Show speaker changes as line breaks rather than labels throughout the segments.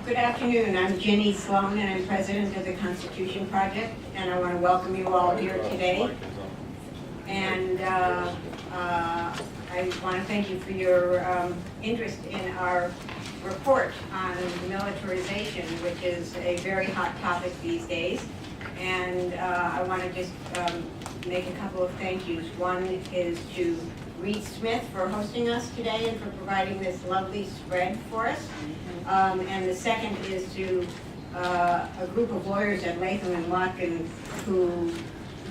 Good afternoon. I'm Ginny Sloan, and I'm president of the Constitution Project, and I want to welcome you all here today. And I want to thank you for your interest in our report on militarization, which is a very hot topic these days. And I want to just make a couple of thank yous. One is to Reed Smith for hosting us today and for providing this lovely spread for us. And the second is to a group of lawyers at Latham and Watkin who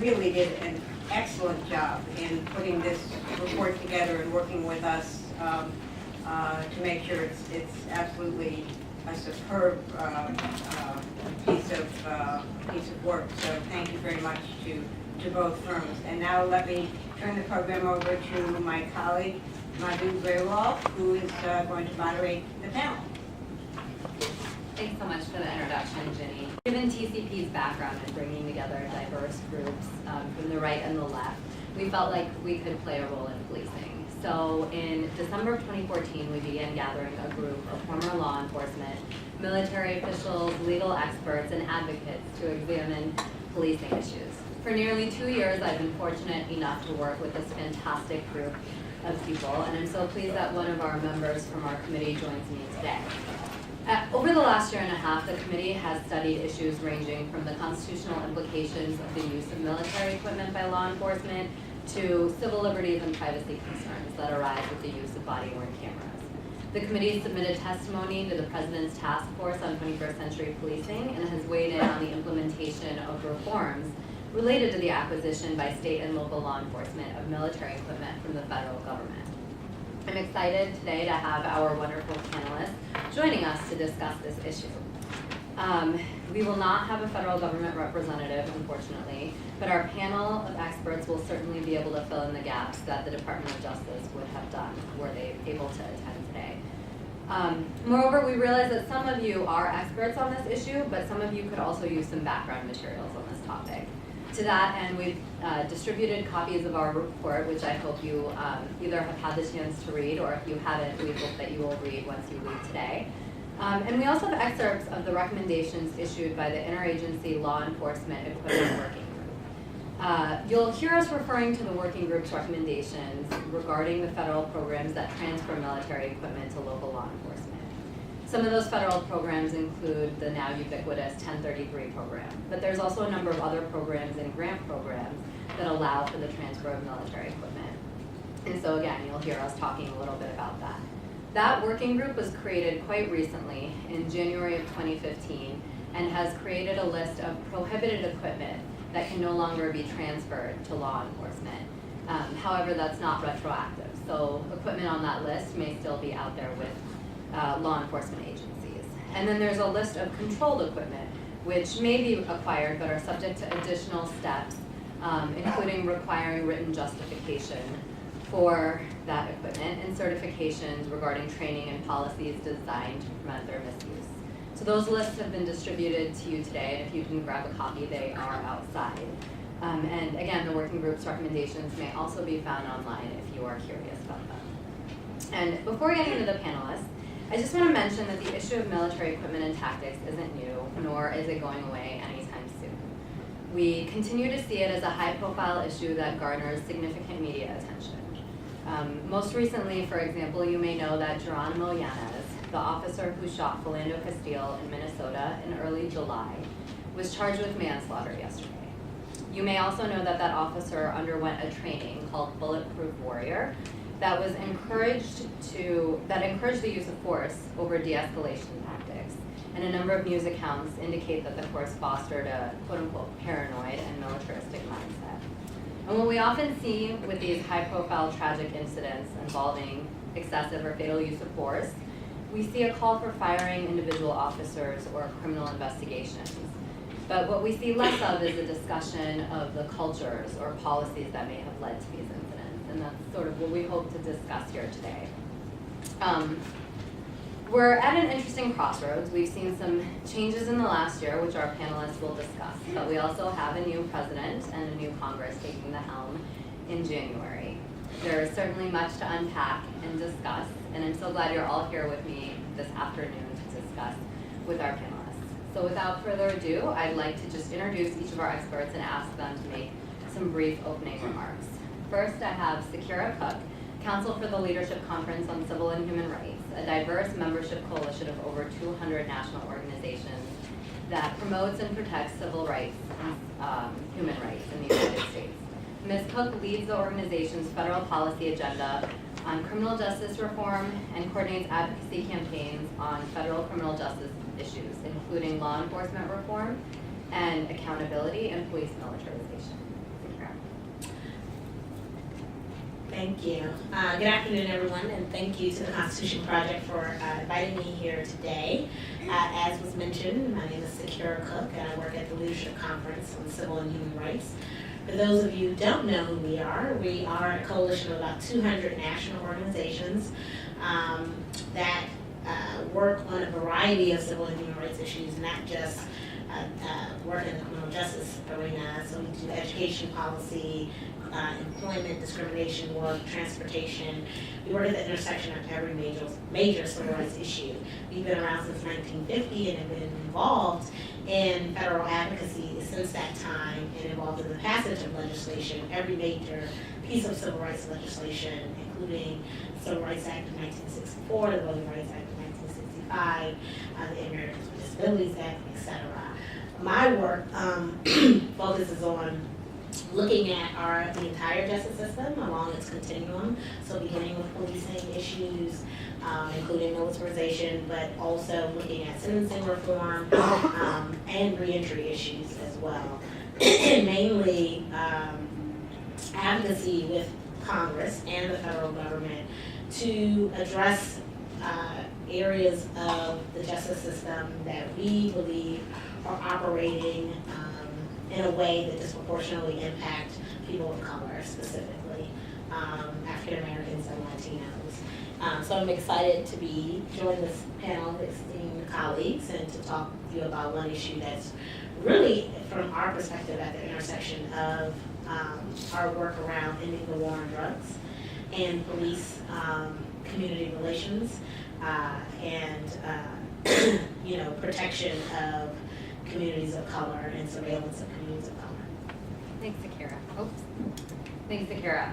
really did an excellent job in putting this report together and working with us to make sure it's absolutely a superb piece of work. So thank you very much to both firms. And now let me turn the program over to my colleague, Madhu Grewal, who is going to moderate the panel.
Thanks so much for the introduction, Ginny. Given TCP's background in bringing together diverse groups from the right and the left, we felt like we could play a role in policing. So in December of 2014, we began gathering a group of former law enforcement, military officials, legal experts, and advocates to examine policing issues. For nearly 2 years, I've been fortunate enough to work with this fantastic group of people, and I'm so pleased that one of our members from our committee joins me today. Over the last year and a half, the committee has studied issues ranging from the constitutional implications of the use of military equipment by law enforcement to civil liberties and privacy concerns that arise with the use of body-worn cameras. The committee submitted testimony to the President's Task Force on 21st Century Policing and has weighed in on the implementation of reforms related to the acquisition by state and local law enforcement of military equipment from the federal government. I'm excited today to have our wonderful panelists joining us to discuss this issue. We will not have a federal government representative, unfortunately, but our panel of experts will certainly be able to fill in the gaps that the Department of Justice would have done were they able to attend today. Moreover, we realize that some of you are experts on this issue, but some of you could also use some background materials on this topic. To that end, we've distributed copies of our report, which I hope you either have had the chance to read, or if you haven't, we hope that you will read once you leave today. And we also have excerpts of the recommendations issued by the Interagency Law Enforcement Equipment Working Group. You'll hear us referring to the working group's recommendations regarding the federal programs that transfer military equipment to local law enforcement. Some of those federal programs include the now ubiquitous 1033 program, but there's also a number of other programs and grant programs that allow for the transfer of military equipment. And so again, you'll hear us talking a little bit about that. That working group was created quite recently in January of 2015 and has created a list of prohibited equipment that can no longer be transferred to law enforcement. However, that's not retroactive, so equipment on that list may still be out there with law enforcement agencies. And then there's a list of controlled equipment, which may be acquired but are subject to additional steps, including requiring written justification for that equipment and certifications regarding training and policies designed to prevent their misuse. So those lists have been distributed to you today, and if you can grab a copy, they are outside. And again, the working group's recommendations may also be found online if you are curious about them. And before getting into the panelists, I just want to mention that the issue of military equipment and tactics isn't new, nor is it going away anytime soon. We continue to see it as a high-profile issue that garners significant media attention. Most recently, for example, you may know that Geronimo Yanez, the officer who shot Philando Castile in Minnesota in early July, was charged with manslaughter yesterday. You may also know that that officer underwent a training called Bulletproof Warrior that encouraged the use of force over de-escalation tactics. And a number of news accounts indicate that the course fostered a quote-unquote paranoid and militaristic mindset. And what we often see with these high-profile tragic incidents involving excessive or fatal use of force, we see a call for firing individual officers or criminal investigations. But what we see less of is a discussion of the cultures or policies that may have led to these incidents. And that's sort of what we hope to discuss here today. We're at an interesting crossroads. We've seen some changes in the last year, which our panelists will discuss, but we also have a new president and a new Congress taking the helm in January. There is certainly much to unpack and discuss, and I'm so glad you're all here with me this afternoon to discuss with our panelists. So without further ado, I'd like to just introduce each of our experts and ask them to make some brief opening remarks. First, I have Sakira Cook, Council for the Leadership Conference on Civil and Human Rights, a diverse membership coalition of over 200 national organizations that promotes and protects civil rights and human rights in the United States. Ms. Cook leads the organization's federal policy agenda on criminal justice reform and coordinates advocacy campaigns on federal criminal justice issues, including law enforcement reform and accountability and police militarization.
Thank you. Good afternoon, everyone, and thank you to the Constitution Project for inviting me here today. As was mentioned, my name is Sakira Cook, and I work at the Leadership Conference on Civil and Human Rights. For those of you who don't know who we are a coalition of about 200 national organizations that work on a variety of civil and human rights issues, not just work in the criminal justice arena. So we do education policy, employment, discrimination work, transportation. We work at the intersection of every major civil rights issue. We've been around since 1950 and have been involved in federal advocacy since that time and involved in the passage of legislation, every major piece of civil rights legislation, including the Civil Rights Act of 1964, the Voting Rights Act of 1965, the Americans with Disabilities Act, etc. My work focuses on looking at the entire justice system along its continuum, so beginning with policing issues, including militarization, but also looking at sentencing reform and reentry issues as well. Mainly advocacy with Congress and the federal government to address areas of the justice system that we believe are operating in a way that disproportionately impact people of color, specifically African Americans and Latinos. So I'm excited to be joining this panel of esteemed colleagues and to talk to you about one issue that's really, from our perspective, at the intersection of our work around ending the war on drugs and police community relations and protection of communities of color and surveillance of communities of color.
Thanks, Sakira. Thanks, Sakira.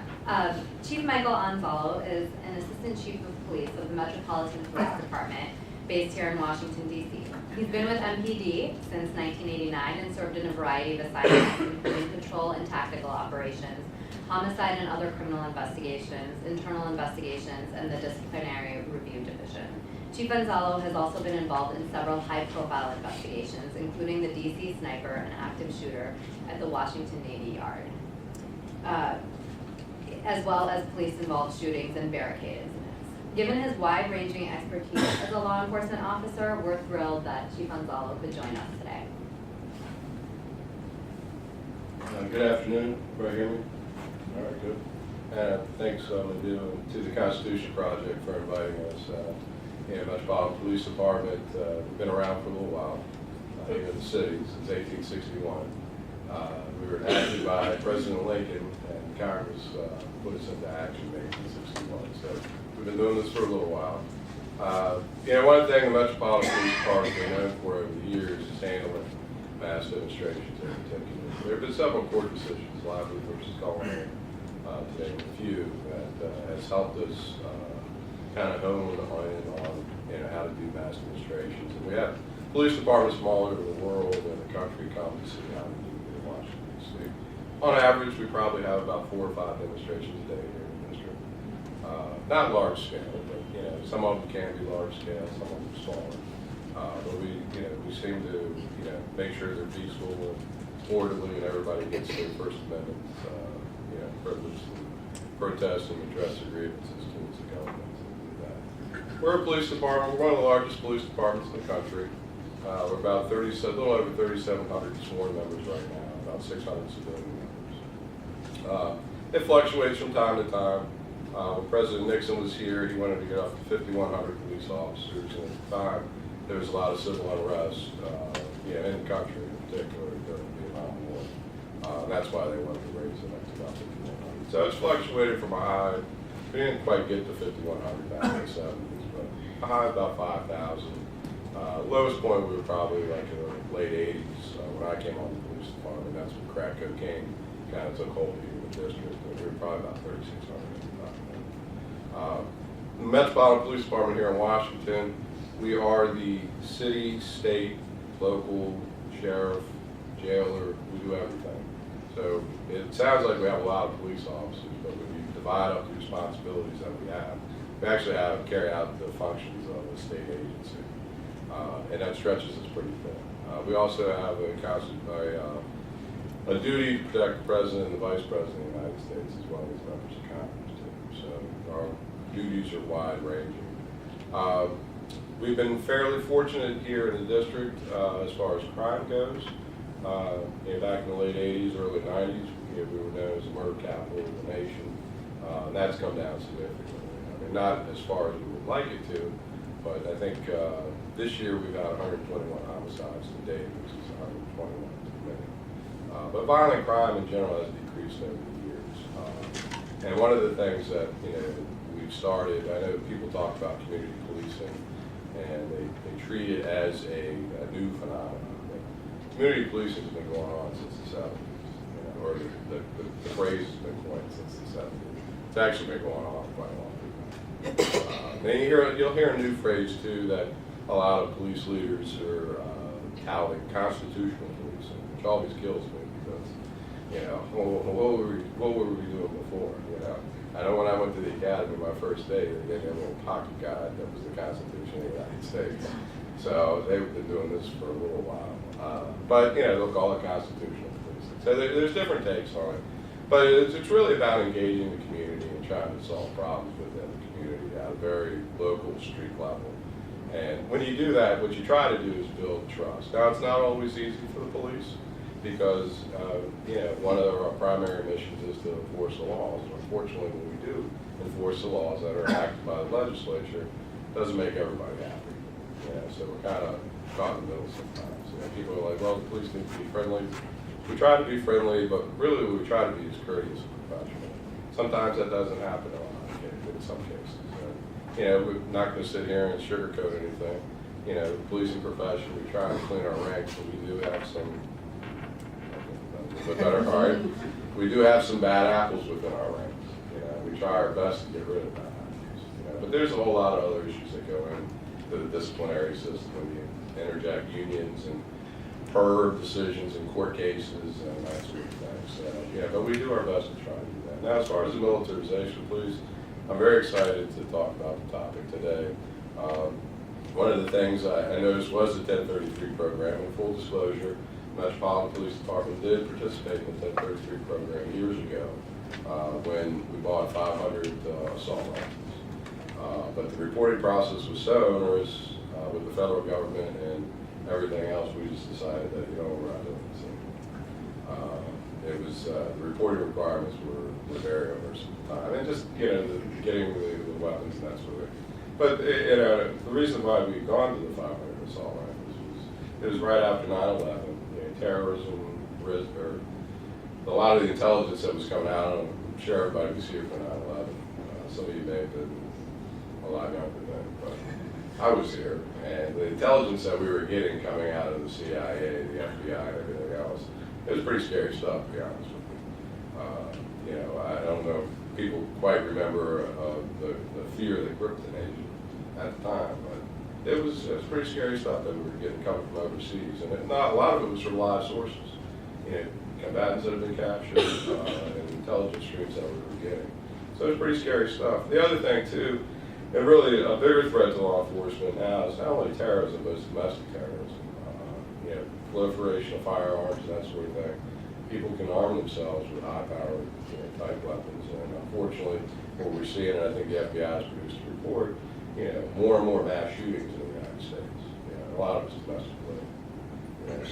Chief Michael Anzalo is an Assistant Chief of Police of the Metropolitan Police Department based here in Washington, D.C. He's been with MPD since 1989 and served in a variety of assignments, including patrol and tactical operations, homicide and other criminal investigations, internal investigations, and the disciplinary review division. Chief Anzalo has also been involved in several high-profile investigations, including the D.C. sniper and active shooter at the Washington Navy Yard, as well as police-involved shootings and barricade incidents. Given his wide-ranging expertise as a law enforcement officer, we're thrilled that Chief Anzalo could join us today.
Good afternoon. Can you hear me? All right, good. Thanks, to the Constitution Project for inviting us. Metropolitan Police Department, we've been around for a little while here in the city since 1861. We were enacted by President Lincoln, and Congress put us into action in 1861. So we've been doing this for a little while. One thing the Metropolitan Police Department has been known for over the years is handling mass demonstrations in particular. There have been several court decisions, Lively versus Coleman, today with a few, that has helped us kind of hone on how to do mass demonstrations. And we have police departments from all over the world and the country come to see how we do it in Washington, D.C. On average, we probably have about 4 or 5 demonstrations a day here in the district. Not large scale, but some of them can be large scale, some of them smaller. But we seem to make sure they're peaceful and orderly, and everybody gets their First Amendment privilege to protest and address their grievances towards the government. We're a police department. We're one of the largest police departments in the country. We're about a little over 3,700 sworn members right now, about 600 civilian members. It fluctuates from time to time. When President Nixon was here, he wanted to get up to 5,100 police officers, and at the time, there was a lot of civil unrest in the country, in particular during the Vietnam War. And that's why they wanted to raise it up to about 5,100. So it's fluctuated from a high. We didn't quite get to 5,100 back in the 70s, but a high of about 5,000 Lowest point, we were probably like in the late 80s. When I came on the police department, that's when crack cocaine kind of took hold here in the district. And we were probably about 3,600 at the time. The Metropolitan Police Department here in Washington, we are the city, state, local, sheriff, jailer, we do everything. So it sounds like we have a lot of police officers, but when you divide up the responsibilities that we actually carry out the functions of a state agency. And that stretches us pretty thin. We also have a duty to protect the President and the Vice President of the United States, as well as members of Congress, too. So our duties are wide-ranging. We've been fairly fortunate here in the district as far as crime goes. Back in the late 80s, early 90s, we were known as the murder capital of the nation. And that's come down significantly. I mean, not as far as we would like it to, but I think this year we've had 121 homicides to date, which is 121 too many. But violent crime in general has decreased over the years. And one of the things that we've started, I know people talk about community policing, and they treat it as a new phenomenon. Community policing has been going on since the 70s, or the phrase has been coined since the 70s. It's actually been going on quite a long time. And you'll hear a new phrase too that a lot of police leaders are touting, constitutional policing, which always kills me because, what were we doing before? I know when I went to the academy my first day, they gave me a little pocket guide that was the Constitution of the United States. So they've been doing this for a little while. But they'll call it constitutional policing. So there's different takes on it. But it's really about engaging the community and trying to solve problems within the community at a very local, street level. And when you do that, what you try to do is build trust. Now, it's not always easy for the police because, one of our primary missions is to enforce the laws. Unfortunately, when we do enforce the laws that are enacted by the legislature, it doesn't make everybody happy. So we're kind of caught in the middle sometimes. People are like, well, the police need to be friendly. We try to be friendly, but really what we try to be is courteous and professional. Sometimes that doesn't happen a lot in some cases. We're not going to sit here and sugarcoat anything. The policing profession, we try and clean our ranks, but we do have some, we do have some bad apples within our ranks. We try our best to get rid of bad apples. But there's a whole lot of other issues that go into the disciplinary system when you interject unions and PERB decisions in court cases and that sort of thing. So, but we do our best to try to do that. Now, as far as the militarization, please, I'm very excited to talk about the topic today. One of the things I noticed was the 1033 program. In full disclosure, the Metropolitan Police Department did participate in the 1033 program years ago when we bought 500 assault rifles. But the reporting process was so onerous with the federal government and everything else, we just decided that, we're not doing this anymore. It was, the reporting requirements were very onerous at the time. And just, getting the weapons and that sort of thing. But, the reason why we've gone to the 500 assault rifles was, it was right after 9/11. Terrorism, or a lot of the intelligence that was coming out, I'm sure everybody was here for 9/11. Some of you may have been a lot younger then, but I was here, and the intelligence that we were getting coming out of the CIA, the FBI, and everything else, it was pretty scary stuff, to be honest with you. I don't know if people quite remember the fear that gripped the nation at the time, but it was pretty scary stuff that we were getting coming from overseas, and a lot of it was from live sources. Combatants that had been captured, and intelligence streams that we were getting. So it was pretty scary stuff. The other thing, too, and really a bigger threat to law enforcement now is not only terrorism, but it's domestic terrorism. Proliferation of firearms and that sort of thing. People can arm themselves with high-powered type weapons, and unfortunately, what we're seeing, and I think the FBI has produced a report, more and more mass shootings in the United States. A lot of it's domestically.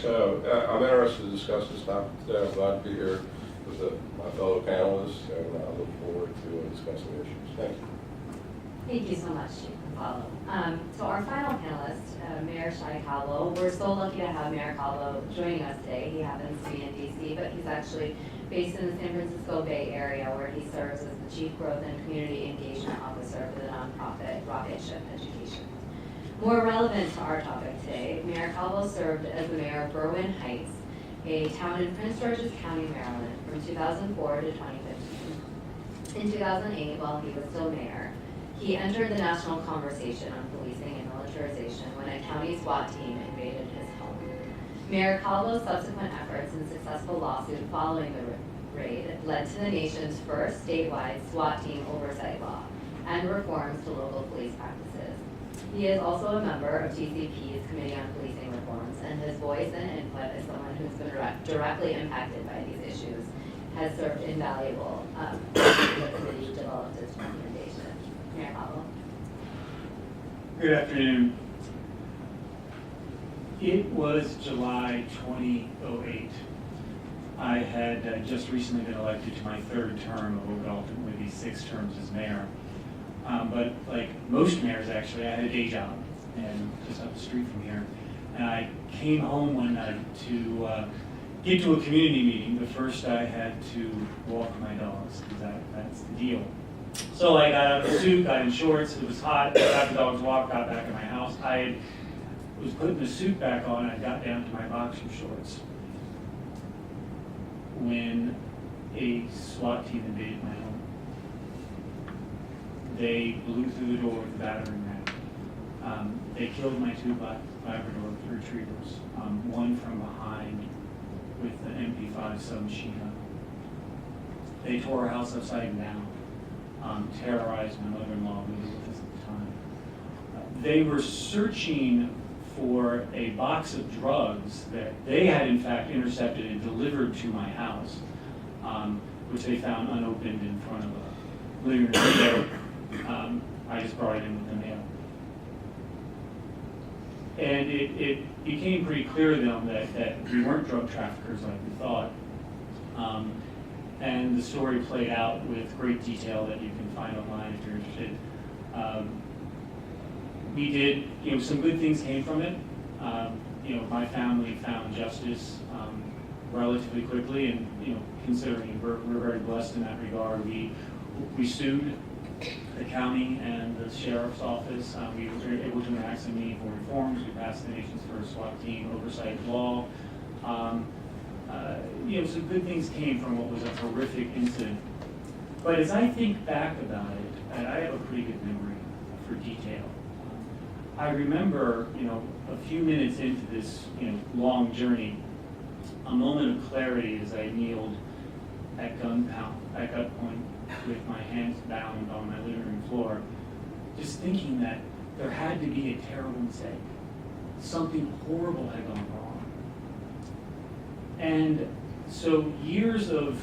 So I'm interested to discuss this topic today. I'm glad to be here with my fellow panelists, and I look forward to discussing the issues. Thank you.
Thank you so much, Chief Cavallo. So our final panelist, Mayor Shai Kahlo, we're so lucky to have Mayor Kahlo joining us today. He happens to be in DC, but he's actually based in the San Francisco Bay Area, where he serves as the Chief Growth and Community Engagement Officer for the nonprofit Rocket Ship Education. More relevant to our topic today, Mayor Caldwell served as the mayor of Berwyn Heights, a town in Prince George's County, Maryland, from 2004 to 2015. In 2008, while he was still mayor, he entered the national conversation on policing and militarization when a county SWAT team invaded his home. Mayor Caldwell's subsequent efforts and successful lawsuit following the raid led to the nation's first statewide SWAT team oversight law and reforms to local police practices. He is also a member of TCP's Committee on Policing Reforms, and his voice and input as someone who's been directly impacted by these issues has served invaluable as the committee developed its recommendation. Mayor Caldwell.
Good afternoon. It was July 2008. I had just recently been elected to my third term of what would ultimately be 6 terms as mayor. But like most mayors, actually, I had a day job and just up the street from here. And I came home one night to get to a community meeting. But first I had to walk my dogs, because that's the deal. So I got out of the suit, got in shorts, it was hot, got the dogs walked, got back in my house. I was putting the suit back on, I got down to my boxer shorts when a SWAT team invaded my home. They blew through the door with a battering ram. They killed my 2 Labrador retrievers, one from behind with an MP5 submachine gun. They tore our house upside down, terrorized my mother-in-law who was with us at the time. They were searching for a box of drugs that they had in fact intercepted and delivered to my house, which they found unopened in front of a living room window. I just brought it in with the mail. And it became pretty clear to them that we weren't drug traffickers like we thought. And the story played out with great detail that you can find online if you're interested. We did, some good things came from it. My family found justice relatively quickly, and considering we're very blessed in that regard, we sued the county and the sheriff's office. We were able to enact some meaningful reforms. We passed the nation's first SWAT team oversight law. Some good things came from what was a horrific incident. But as I think back about it, and I have a pretty good memory for detail, I remember, a few minutes into this, long journey, a moment of clarity as I kneeled at gunpoint with my hands bound on my living room floor, just thinking that there had to be a terrible mistake. Something horrible had gone wrong. And so years of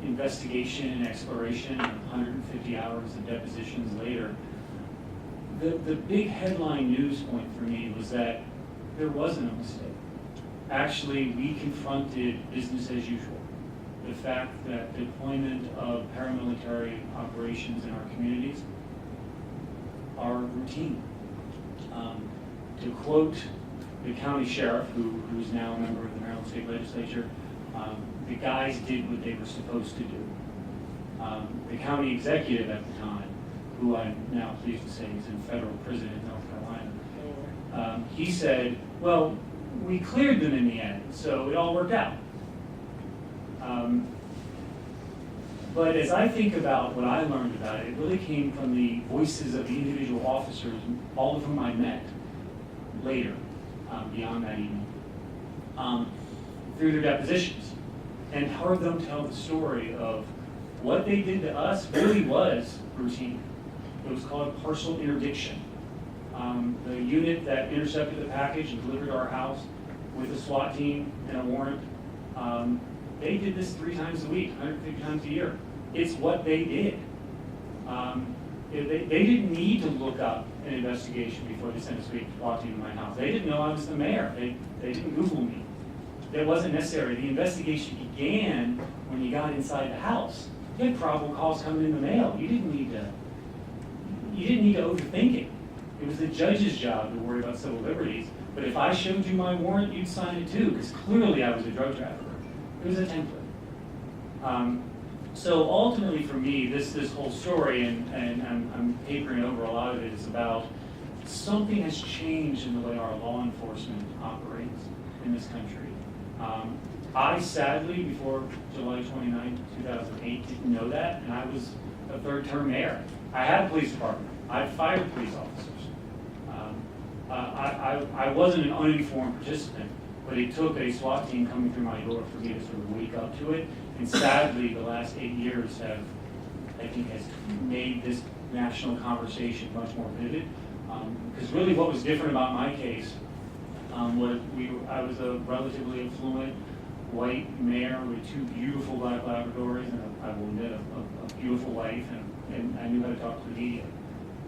investigation and exploration, 150 hours of depositions later, the big headline news point for me was that there wasn't a mistake. Actually, we confronted business as usual. The fact that deployment of paramilitary operations in our communities are routine. To quote the county sheriff, who's now a member of the Maryland State Legislature, the guys did what they were supposed to do. The county executive at the time, who I'm now pleased to say is in federal prison in North Carolina, he said, well, we cleared them in the end, so it all worked out. But as I think about what I learned about it, it really came from the voices of the individual officers, all of whom I met later, beyond that evening, through their depositions, and heard them tell the story of what they did to us really was routine. It was called partial interdiction. The unit that intercepted the package and delivered to our house with a SWAT team and a warrant, they did this 3 times a week, 150 times a year. It's what they did. They didn't need to look up an investigation before they sent a SWAT team to my house. They didn't know I was the mayor. They didn't Google me. That wasn't necessary. The investigation began when you got inside the house. You had probable cause coming in the mail. You didn't need to overthink it. It was the judge's job to worry about civil liberties. But if I showed you my warrant, you'd sign it too, because clearly I was a drug trafficker. It was a template. So ultimately for me, this whole story, and I'm papering over a lot of it, is about something has changed in the way our law enforcement operates in this country. I sadly, before July 29, 2008, didn't know that, and I was a third-term mayor. I had a police department. I fired police officers. I wasn't an uninformed participant, but it took a SWAT team coming through my door for me to sort of wake up to it. And sadly, the last 8 years have, I think, has made this national conversation much more vivid. Because really what was different about my case was I was a relatively affluent white mayor with 2 beautiful black Labradors and I will admit a beautiful wife, and I knew how to talk to the media.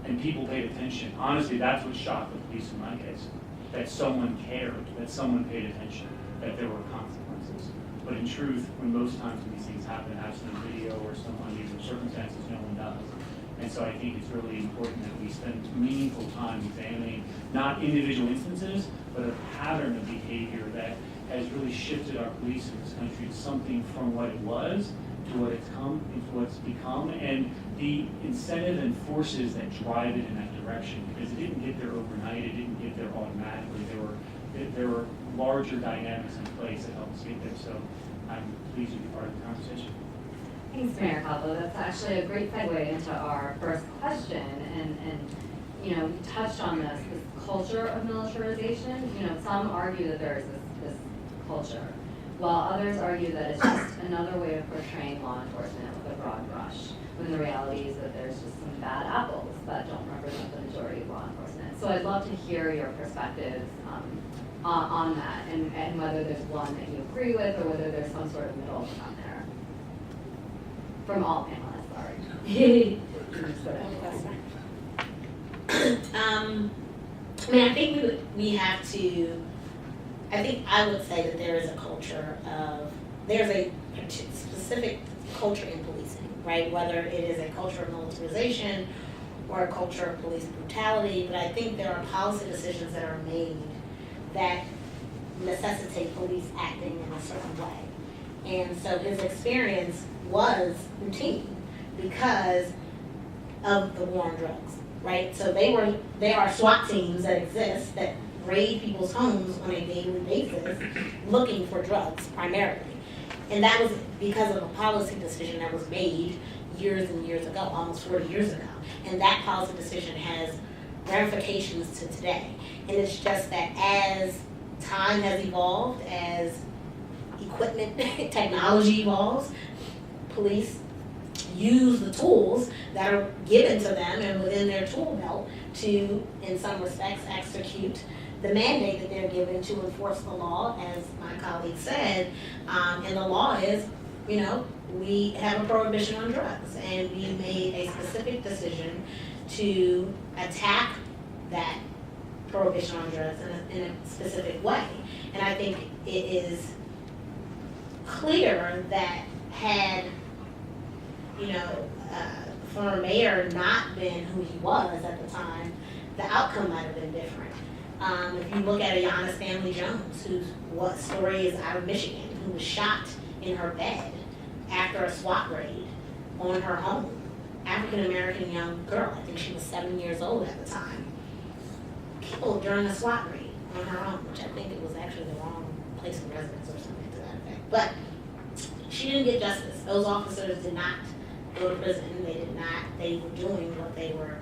And people paid attention. Honestly, that's what shocked the police in my case. That someone cared, that someone paid attention, that there were consequences. But in truth, when most times when these things happen, absent a video or some unusual circumstances, no one does. And so I think it's really important that we spend meaningful time examining not individual instances, but a pattern of behavior that has really shifted our police in this country to something from what it was to what it's come, into what it's become, and the incentive and forces that drive it in that direction. Because it didn't get there overnight, it didn't get there automatically. There were larger dynamics in place that helped us get there. So I'm pleased to be part of the conversation.
Thanks, Mayor Cabo. That's actually a great segue into our first question. And you know, we touched on this culture of militarization. You know, some argue that there is this culture, while others argue that it's just another way of portraying law enforcement with a broad brush, when the reality is that there's just some bad apples that don't represent the majority of law enforcement. So I'd love to hear your perspectives on that, and whether there's one that you agree with, or whether there's some sort of middle ground there. From all panelists, sorry.
I mean, I think we have to, I think I would say that there is a culture of, there's a specific culture in policing, right? Whether it is a culture of militarization or a culture of police brutality, but I think there are policy decisions that are made that necessitate police acting in a certain way. And so his experience was routine because of the war on drugs, right? So there are SWAT teams that exist that raid people's homes on a daily basis looking for drugs primarily. And that was because of a policy decision that was made years and years ago, almost 40 years ago. And that policy decision has ramifications to today. And it's just that as time has evolved, as equipment, technology evolves, police use the tools that are given to them and within their tool belt to, in some respects, execute the mandate that they're given to enforce the law, as my colleague said. And the law is, you know, we have a prohibition on drugs, and we made a specific decision to attack that prohibition on drugs in a specific way. And I think it is clear that had, you know, former mayor not been who he was at the time, the outcome might have been different. If you look at Ayanna Stanley Jones, whose story is out of Michigan, who was shot in her bed after a SWAT raid on her home, African-American young girl, I think she was 7 years old at the time, killed during a SWAT raid on her home, which I think it was actually the wrong place of residence or something to that effect. But she didn't get justice. Those officers did not go to prison. They were doing what they were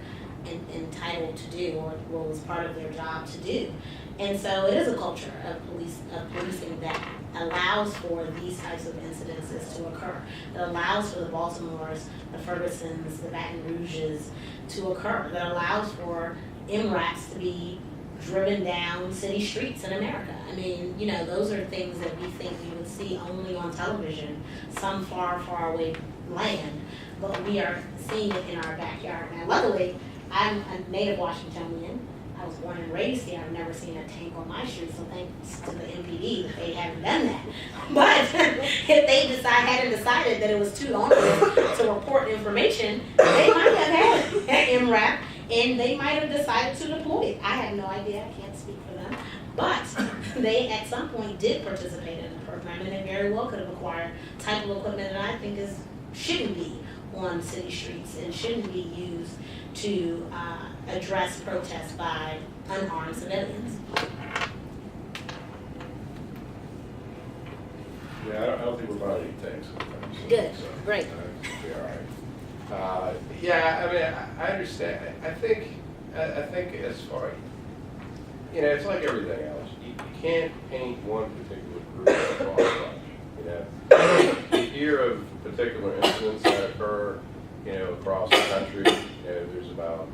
entitled to do, or what was part of their job to do. And so it is a culture of policing that allows for these types of incidences to occur. That allows for the Baltimores, the Fergusons, the Baton Rouges to occur. That allows for MRAPs to be driven down city streets in America. I mean, you know, those are things that we think we would see only on television, some far, far away land, but we are seeing it in our backyard. Now, luckily, I'm a native Washingtonian. I was born and raised here. I've never seen a tank on my street, so thanks to the MPD that they haven't done that. But if they hadn't decided that it was too onerous to report information, they might have had an MRAP, and they might have decided to deploy it. I have no idea. I can't speak for them. But they, at some point, did participate in the program, and they very well could have acquired type of equipment that I think shouldn't be on city streets and shouldn't be used to address protests by unarmed civilians.
Yeah, I don't think we're finding any tanks.
Good, great.
Should be all right. Yeah, I mean, I understand. I think as far, it's like everything else. You can't paint one particular group as a broad brush. You hear of particular incidents that occur, across the country. There's about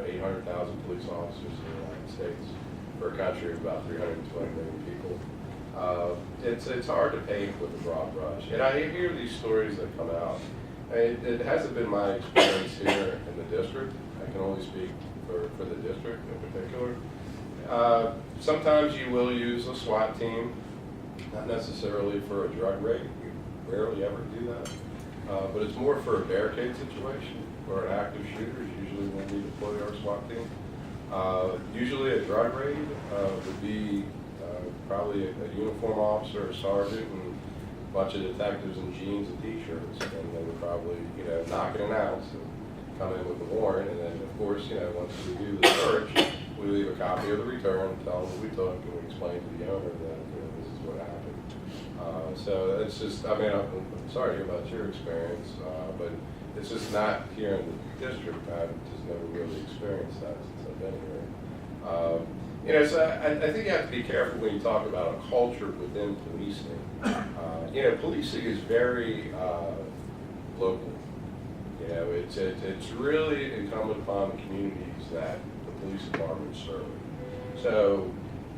800,000 police officers in the United States for a country of about 320 million people. It's hard to paint with a broad brush. And I hear these stories that come out. It hasn't been my experience here in the district. I can only speak for the district in particular. Sometimes you will use a SWAT team, not necessarily for a drug raid. We rarely ever do that. But it's more for a barricade situation or an active shooter is usually when we deploy our SWAT team. Usually a drug raid would be probably a uniform officer, a sergeant, and a bunch of detectives in jeans and t-shirts, and they would probably, knock it out and come in with a warrant, and then of course, once we do the search, we leave a copy of the return, tell them what we took, and we explain to the owner that, this is what happened. So it's just, I'm sorry about your experience, but it's just not here in the district. I've just never really experienced that since I've been here. So I think you have to be careful when you talk about a culture within policing. Policing is very local. It's really incumbent upon the communities that the police departments serve. So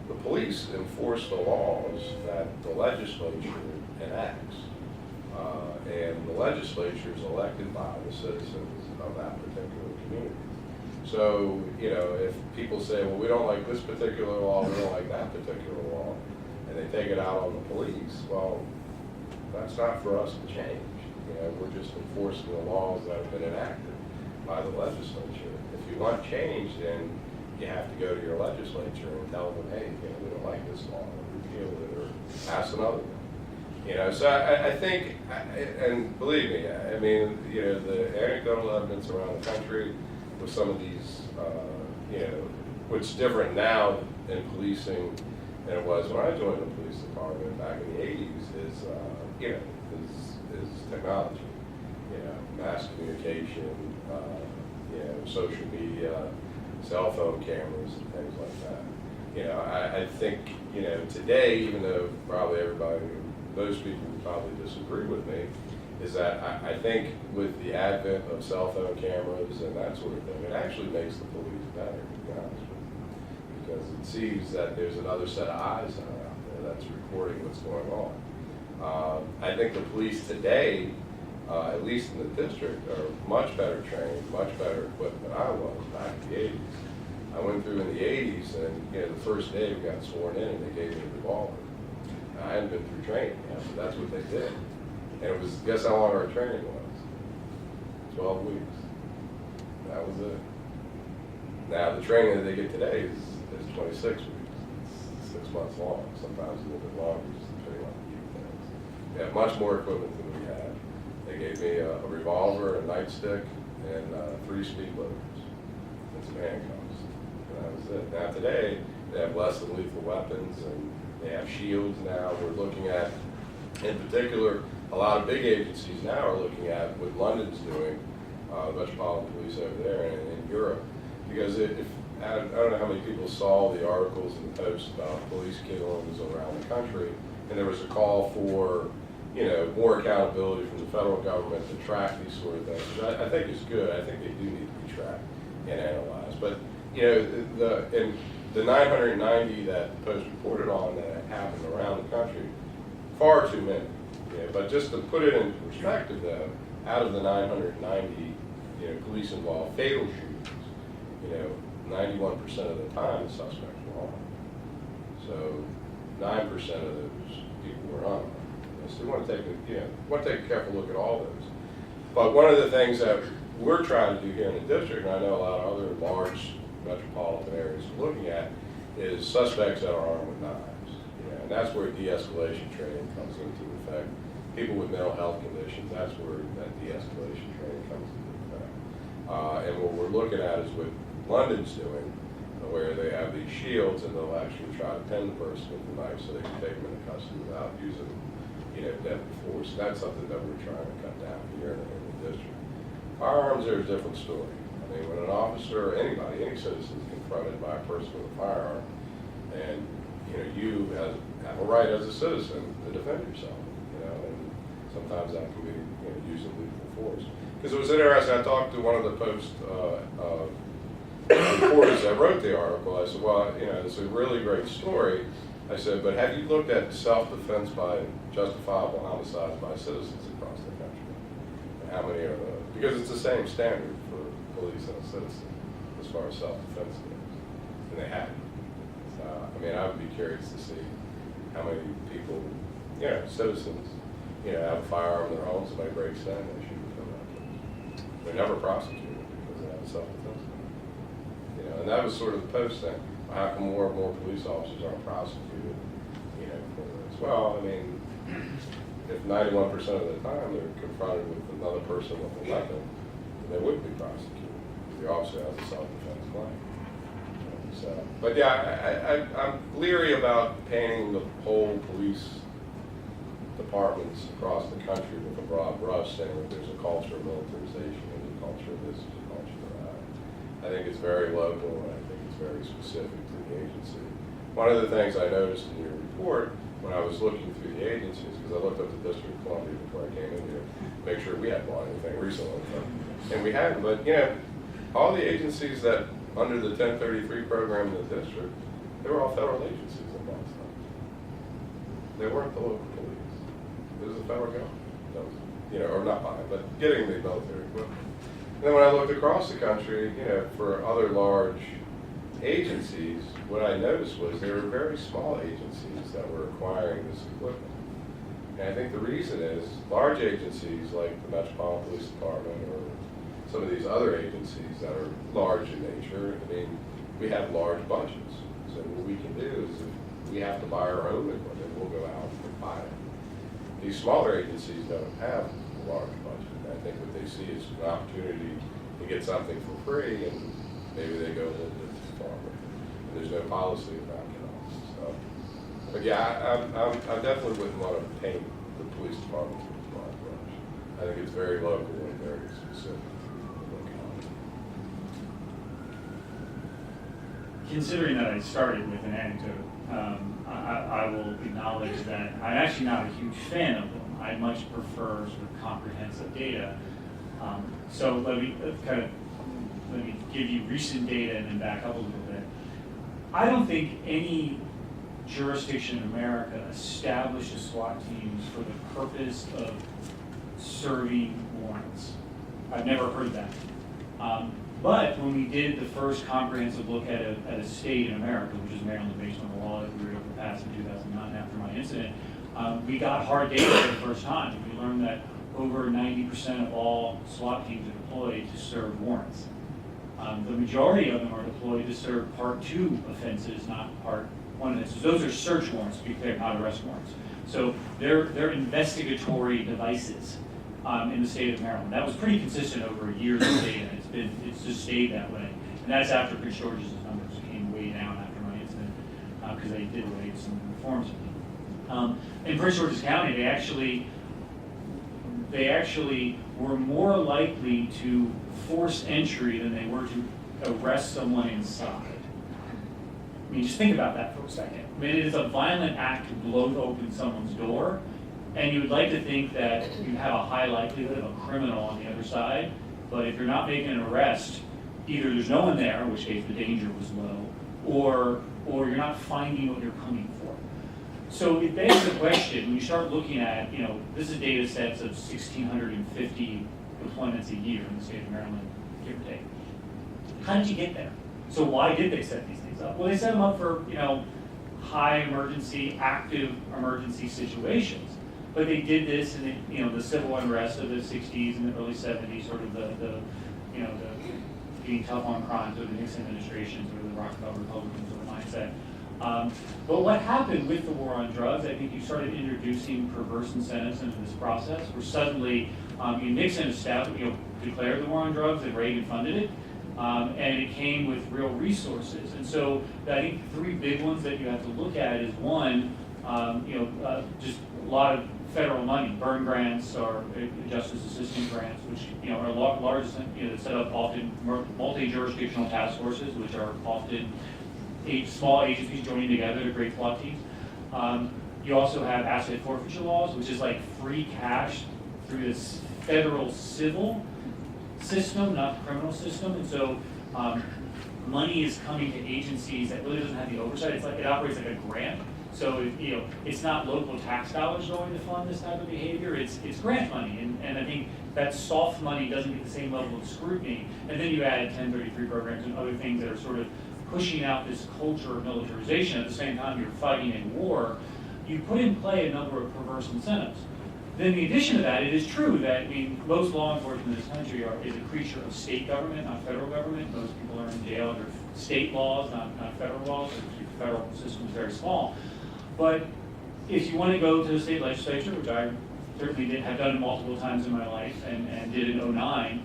the police enforce the laws that the legislature enacts. And the legislature is elected by the citizens of that particular community. So, if people say, well, we don't like this particular law, we don't like that particular law, and they take it out on the police, well, that's not for us to change. We're just enforcing the laws that have been enacted by the legislature. If you want change, then you have to go to your legislature and tell them, hey, we don't like this law, repeal it, or pass another one. So I think, and believe me, the anecdotal evidence around the country with some of these, what's different now in policing than it was when I joined the police department back in the 80s is technology, mass communication, social media, cell phone cameras, and things like that. I think, today, even though probably most people would probably disagree with me, is that I think with the advent of cell phone cameras and that sort of thing, it actually makes the police better, to be honest with you, because it sees that there's another set of eyes out there that's recording what's going on. I think the police today, at least in the district, are much better trained, much better equipped than I was back in the 80s. I went through in the 80s, and the first day we got sworn in, and they gave me a revolver. I hadn't been through training yet, but that's what they did. And it was, guess how long our training was? 12 weeks. That was it. Now, the training that they get today is 26 weeks. It's 6 months long, sometimes a little bit longer, just depending on the details. They have much more equipment than we had. They gave me a revolver, a nightstick, and 3 speed loaders, and some handcuffs. And that was it. Now, today, they have less than lethal weapons, and they have shields now. We're looking at, in particular, a lot of big agencies now are looking at what London's doing, the Metropolitan Police over there in Europe. Because I don't know how many people saw the articles in the Post about police killings around the country, and there was a call for, more accountability from the federal government to track these sort of things, which I think is good. I think they do need to be tracked and analyzed. But, the 990 that the Post reported on that happened around the country, far too many. But just to put it in perspective, though, out of the 990, police involved fatal shootings, 91% of the time the suspects were armed. So 9% of those people were unarmed. So we want to take a careful look at all those. But one of the things that we're trying to do here in the district, and I know a lot of other large metropolitan areas are looking at, is suspects that are armed with knives. And that's where de-escalation training comes into effect. people with mental health conditions, that's where that de-escalation training comes into effect. And what we're looking at is what London's doing, where they have these shields and they'll actually try to pin the person with the knife so they can take them into custody without using, deadly force. And that's something that we're trying to cut down here in the district. Firearms are a different story. I mean, when an officer or anybody, any citizen is confronted by a person with a firearm, and you have a right as a citizen to defend yourself, and sometimes that can be using lethal force. Because it was interesting, I talked to one of the Post reporters that wrote the article. I said, well, it's a really great story. I said, but have you looked at self-defense by justifiable homicides by citizens across the country? And how many are those? Because it's the same standard for police and a citizen as far as self-defense goes. And they haven't. I would be curious to see how many people, citizens, have a firearm in their homes, somebody breaks in, they shoot them. They're never prosecuted because they have a self-defense. And that was sort of the Post thing. How come more and more police officers aren't prosecuted, for this? Well, if 91% of the time they're confronted with another person with a weapon, they wouldn't be prosecuted. The officer has a self-defense claim. But yeah, I'm leery about painting the whole police departments across the country with a broad brush, saying that there's a culture of militarization and a culture of this and a culture of that. I think it's very local, and I think it's very specific to the agency. One of the things I noticed in your report when I was looking through the agencies, because I looked up the District of Columbia before I came in here, to make sure we hadn't bought anything recently, and we hadn't. But all the agencies that under the 1033 program in the district, they were all federal agencies in Boston. They weren't the local police. It was the federal government, or not buying, but getting the military equipment. And then when I looked across the country, for other large agencies, what I noticed was there were very small agencies that were acquiring this equipment. And I think the reason is large agencies like the Metropolitan Police Department or some of these other agencies that are large in nature, we have large budgets. So what we can do is if we have to buy our own equipment, we'll go out and buy it. These smaller agencies don't have a large budget. And I think what they see is an opportunity to get something for free, and maybe they go a little bit too far. And there's no policy about it all. So, but yeah, I definitely wouldn't want to paint the police department with a broad brush. I think it's very local and very specific.
Considering that I started with an anecdote, I will acknowledge that I'm actually not a huge fan of them. I much prefer sort of comprehensive data. So let me give you recent data and then back up a little bit. I don't think any jurisdiction in America established a SWAT teams for the purpose of serving warrants. I've never heard that. But when we did the first comprehensive look at a state in America, which is Maryland, based on the law that we were able to pass in 2009 after my incident, we got hard data for the first time. We learned that over 90% of all SWAT teams are deployed to serve warrants. The majority of them are deployed to serve Part 2 offenses, not Part 1 offenses. Those are search warrants, to be clear, not arrest warrants. So they're investigatory devices in the state of Maryland. That was pretty consistent over years of data. It's just stayed that way. And that's after Prince George's numbers came way down after my incident because they did away with some reforms. In Prince George's County, they actually were more likely to force entry than they were to arrest someone inside. Just think about that for a second. It is a violent act to blow open someone's door, and you would like to think that you have a high likelihood of a criminal on the other side, but if you're not making an arrest, either there's no one there, in which case the danger was low, or you're not finding what you're coming for. So it begs the question, when you start looking at, this is data sets of 1,650 deployments a year in the state of Maryland, give or take. How did you get there? So why did they set these things up? Well, they set them up for, high emergency, active emergency situations. But they did this in the civil unrest of the 60s and the early 70s, sort of the being tough on crime, sort of the Nixon administration, sort of the Rockefeller Republican sort of mindset. But what happened with the war on drugs, I think you started introducing perverse incentives into this process, where suddenly Nixon declared the war on drugs and Reagan funded it, and it came with real resources. And so I think three big ones that you have to look at is one, just a lot of federal money, burn grants or justice assistance grants, which are large, set up often multi-jurisdictional task forces, which are often small agencies joining together to create SWAT teams. You also have asset forfeiture laws, which is like free cash through this federal civil system, not the criminal system. And so money is coming to agencies that really doesn't have the oversight. It's like it operates like a grant. So it's not local tax dollars going to fund this type of behavior. It's grant money, and I think that soft money doesn't get the same level of scrutiny. And then you add 1033 programs and other things that are sort of pushing out this culture of militarization. At the same time, you're fighting a war. You put in play a number of perverse incentives. Then in addition to that, it is true that most law enforcement in this country is a creature of state government, not federal government. Most people are in jail under state laws, not federal laws. The federal system is very small. But if you want to go to the state legislature, which I certainly have done multiple times in my life and did in 2009,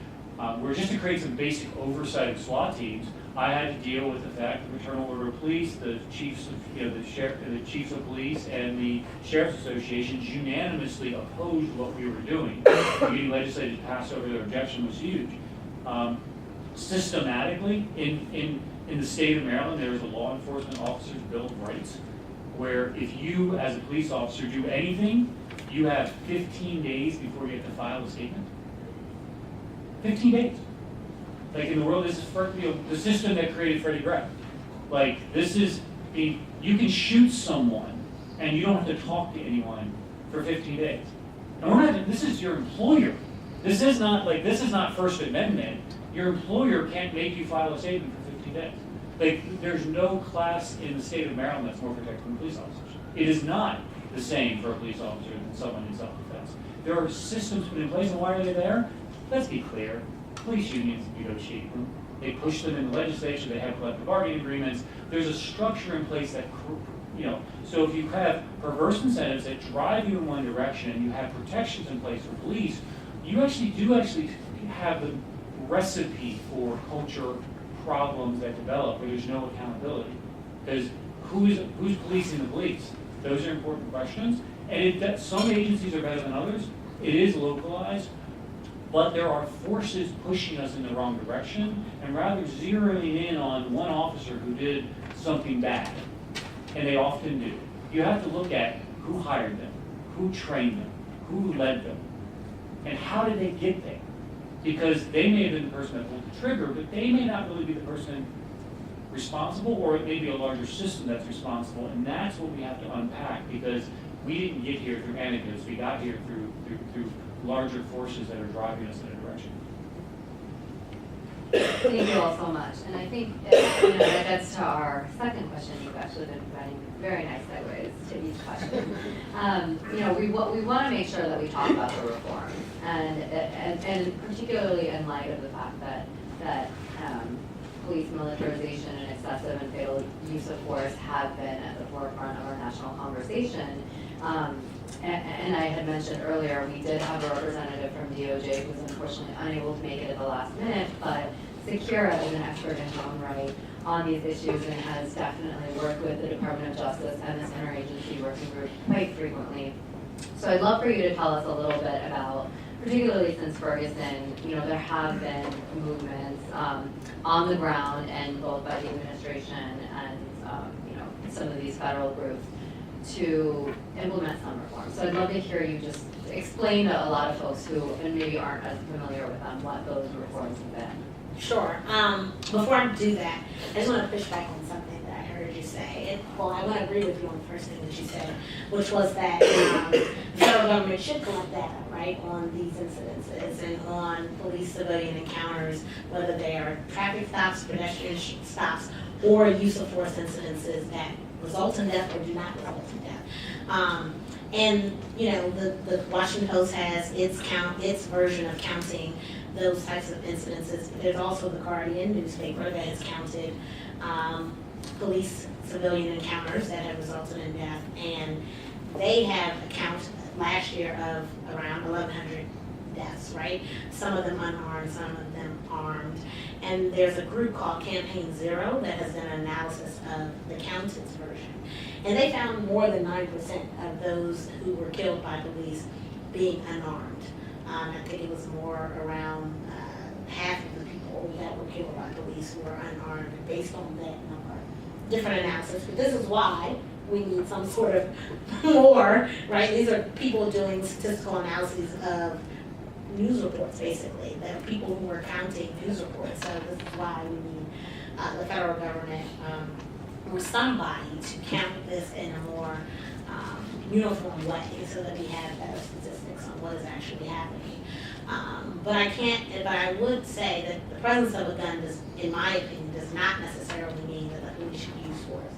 where just to create some basic oversight of SWAT teams, I had to deal with the fact that the Fraternal Order of Police, the chiefs of the chiefs of police, and the sheriff's associations unanimously opposed what we were doing. Getting legislature to pass over their objection was huge. Systematically, in the state of Maryland, there is a law enforcement officer's bill of rights, where if you, as a police officer, do anything, you have 15 days before you have to file a statement. 15 days. Like in the world, this is the system that created Freddie Gray. Like this is, you can shoot someone and you don't have to talk to anyone for 15 days. And this is your employer. This is not First Amendment. Your employer can't make you file a statement for 15 days. Like, there's no class in the state of Maryland that's more protected than police officers. It is not the same for a police officer than someone in self-defense. There are systems put in place, and why are they there? Let's be clear. Police unions negotiate them. They push them in the legislature. They have collective bargaining agreements. There's a structure in place that, so if you have perverse incentives that drive you in one direction, and you have protections in place for police, you actually have the recipe for culture problems that develop where there's no accountability. Because who's policing the police? Those are important questions. And some agencies are better than others. It is localized, but there are forces pushing us in the wrong direction, and rather zeroing in on one officer who did something bad, and they often do. You have to look at who hired them, who trained them, who led them, and how did they get there? Because they may have been the person that pulled the trigger, but they may not really be the person responsible, or it may be a larger system that's responsible, and that's what we have to unpack, because we didn't get here through anecdotes, we got here through larger forces that are driving us in a direction.
Thank you all so much. And I think that gets to our second question. You've actually been providing very nice segues to each question. We want to make sure that we talk about the reforms, and particularly in light of the fact that police militarization and excessive and fatal use of force have been at the forefront of our national conversation. And I had mentioned earlier, we did have a representative from DOJ who was unfortunately unable to make it at the last minute, but Secura is an expert in his own right on these issues and has definitely worked with the Department of Justice and this interagency working group quite frequently. So I'd love for you to tell us a little bit about, particularly since Ferguson, there have been movements on the ground, and both by the administration and some of these federal groups, to implement some reforms. So I'd love to hear you just explain to a lot of folks who maybe aren't as familiar with them what those reforms have been.
Sure. Before I do that, I just want to push back on something that I heard you say. I want to agree with you on the first thing that you said, which was that the federal government should collect data, right, on these incidences and on police-civilian encounters, whether they are traffic stops, pedestrian stops, or use of force incidences that result in death or do not result in death. And the Washington Post has its version of counting those types of incidences. There's also the Guardian newspaper that has counted police civilian encounters that have resulted in death, and they have a count last year of around 1,100 deaths, right? Some of them unarmed, some of them armed. And there's a group called Campaign Zero that has done an analysis of the accountant's version. And they found more than 90% of those who were killed by police being unarmed. I think it was more around half of the people that were killed by police were unarmed based on that number. Different analysis, but this is why we need some sort of more, right? These are people doing statistical analyses of news reports, basically. There are people who are counting news reports, so this is why we need the federal government or somebody to count this in a more uniform way so that we have better statistics on what is actually happening. But I would say that the presence of a gun does, in my opinion, does not necessarily mean that the police should use force.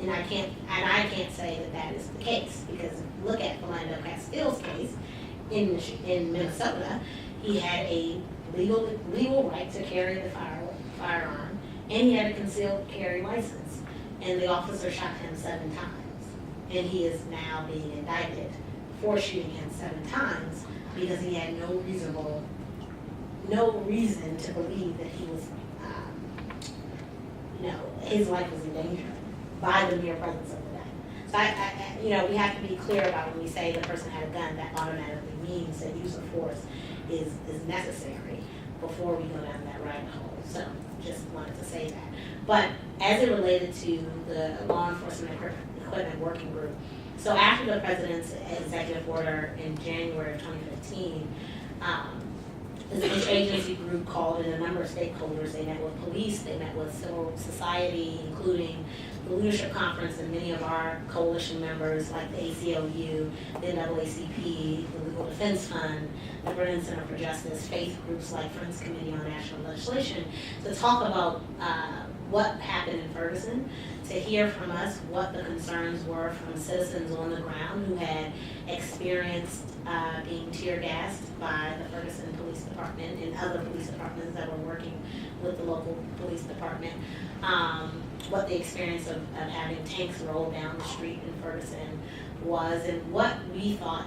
And I can't say that that is the case, because look at Philando Castile's case in Minnesota. He had a legal right to carry the firearm, and he had a concealed carry license, and the officer shot him 7 times, and he is now being indicted for shooting him 7 times because he had no reason to believe that he was, his life was in danger by the mere presence of the gun. So we have to be clear about when we say the person had a gun, that automatically means that use of force is necessary before we go down that rabbit hole. So just wanted to say that. But as it related to the law enforcement equipment working group, so after the president's executive order in January of 2015, this agency group called in a number of stakeholders. They met with police, they met with civil society, including the Leadership Conference and many of our coalition members like the ACLU, the NAACP, the Legal Defense Fund, the Brennan Center for Justice, faith groups like Friends Committee on National Legislation, to talk about what happened in Ferguson, to hear from us what the concerns were from citizens on the ground who had experienced being tear gassed by the Ferguson Police Department and other police departments that were working with the local police department, what the experience of having tanks roll down the street in Ferguson was, and what we thought,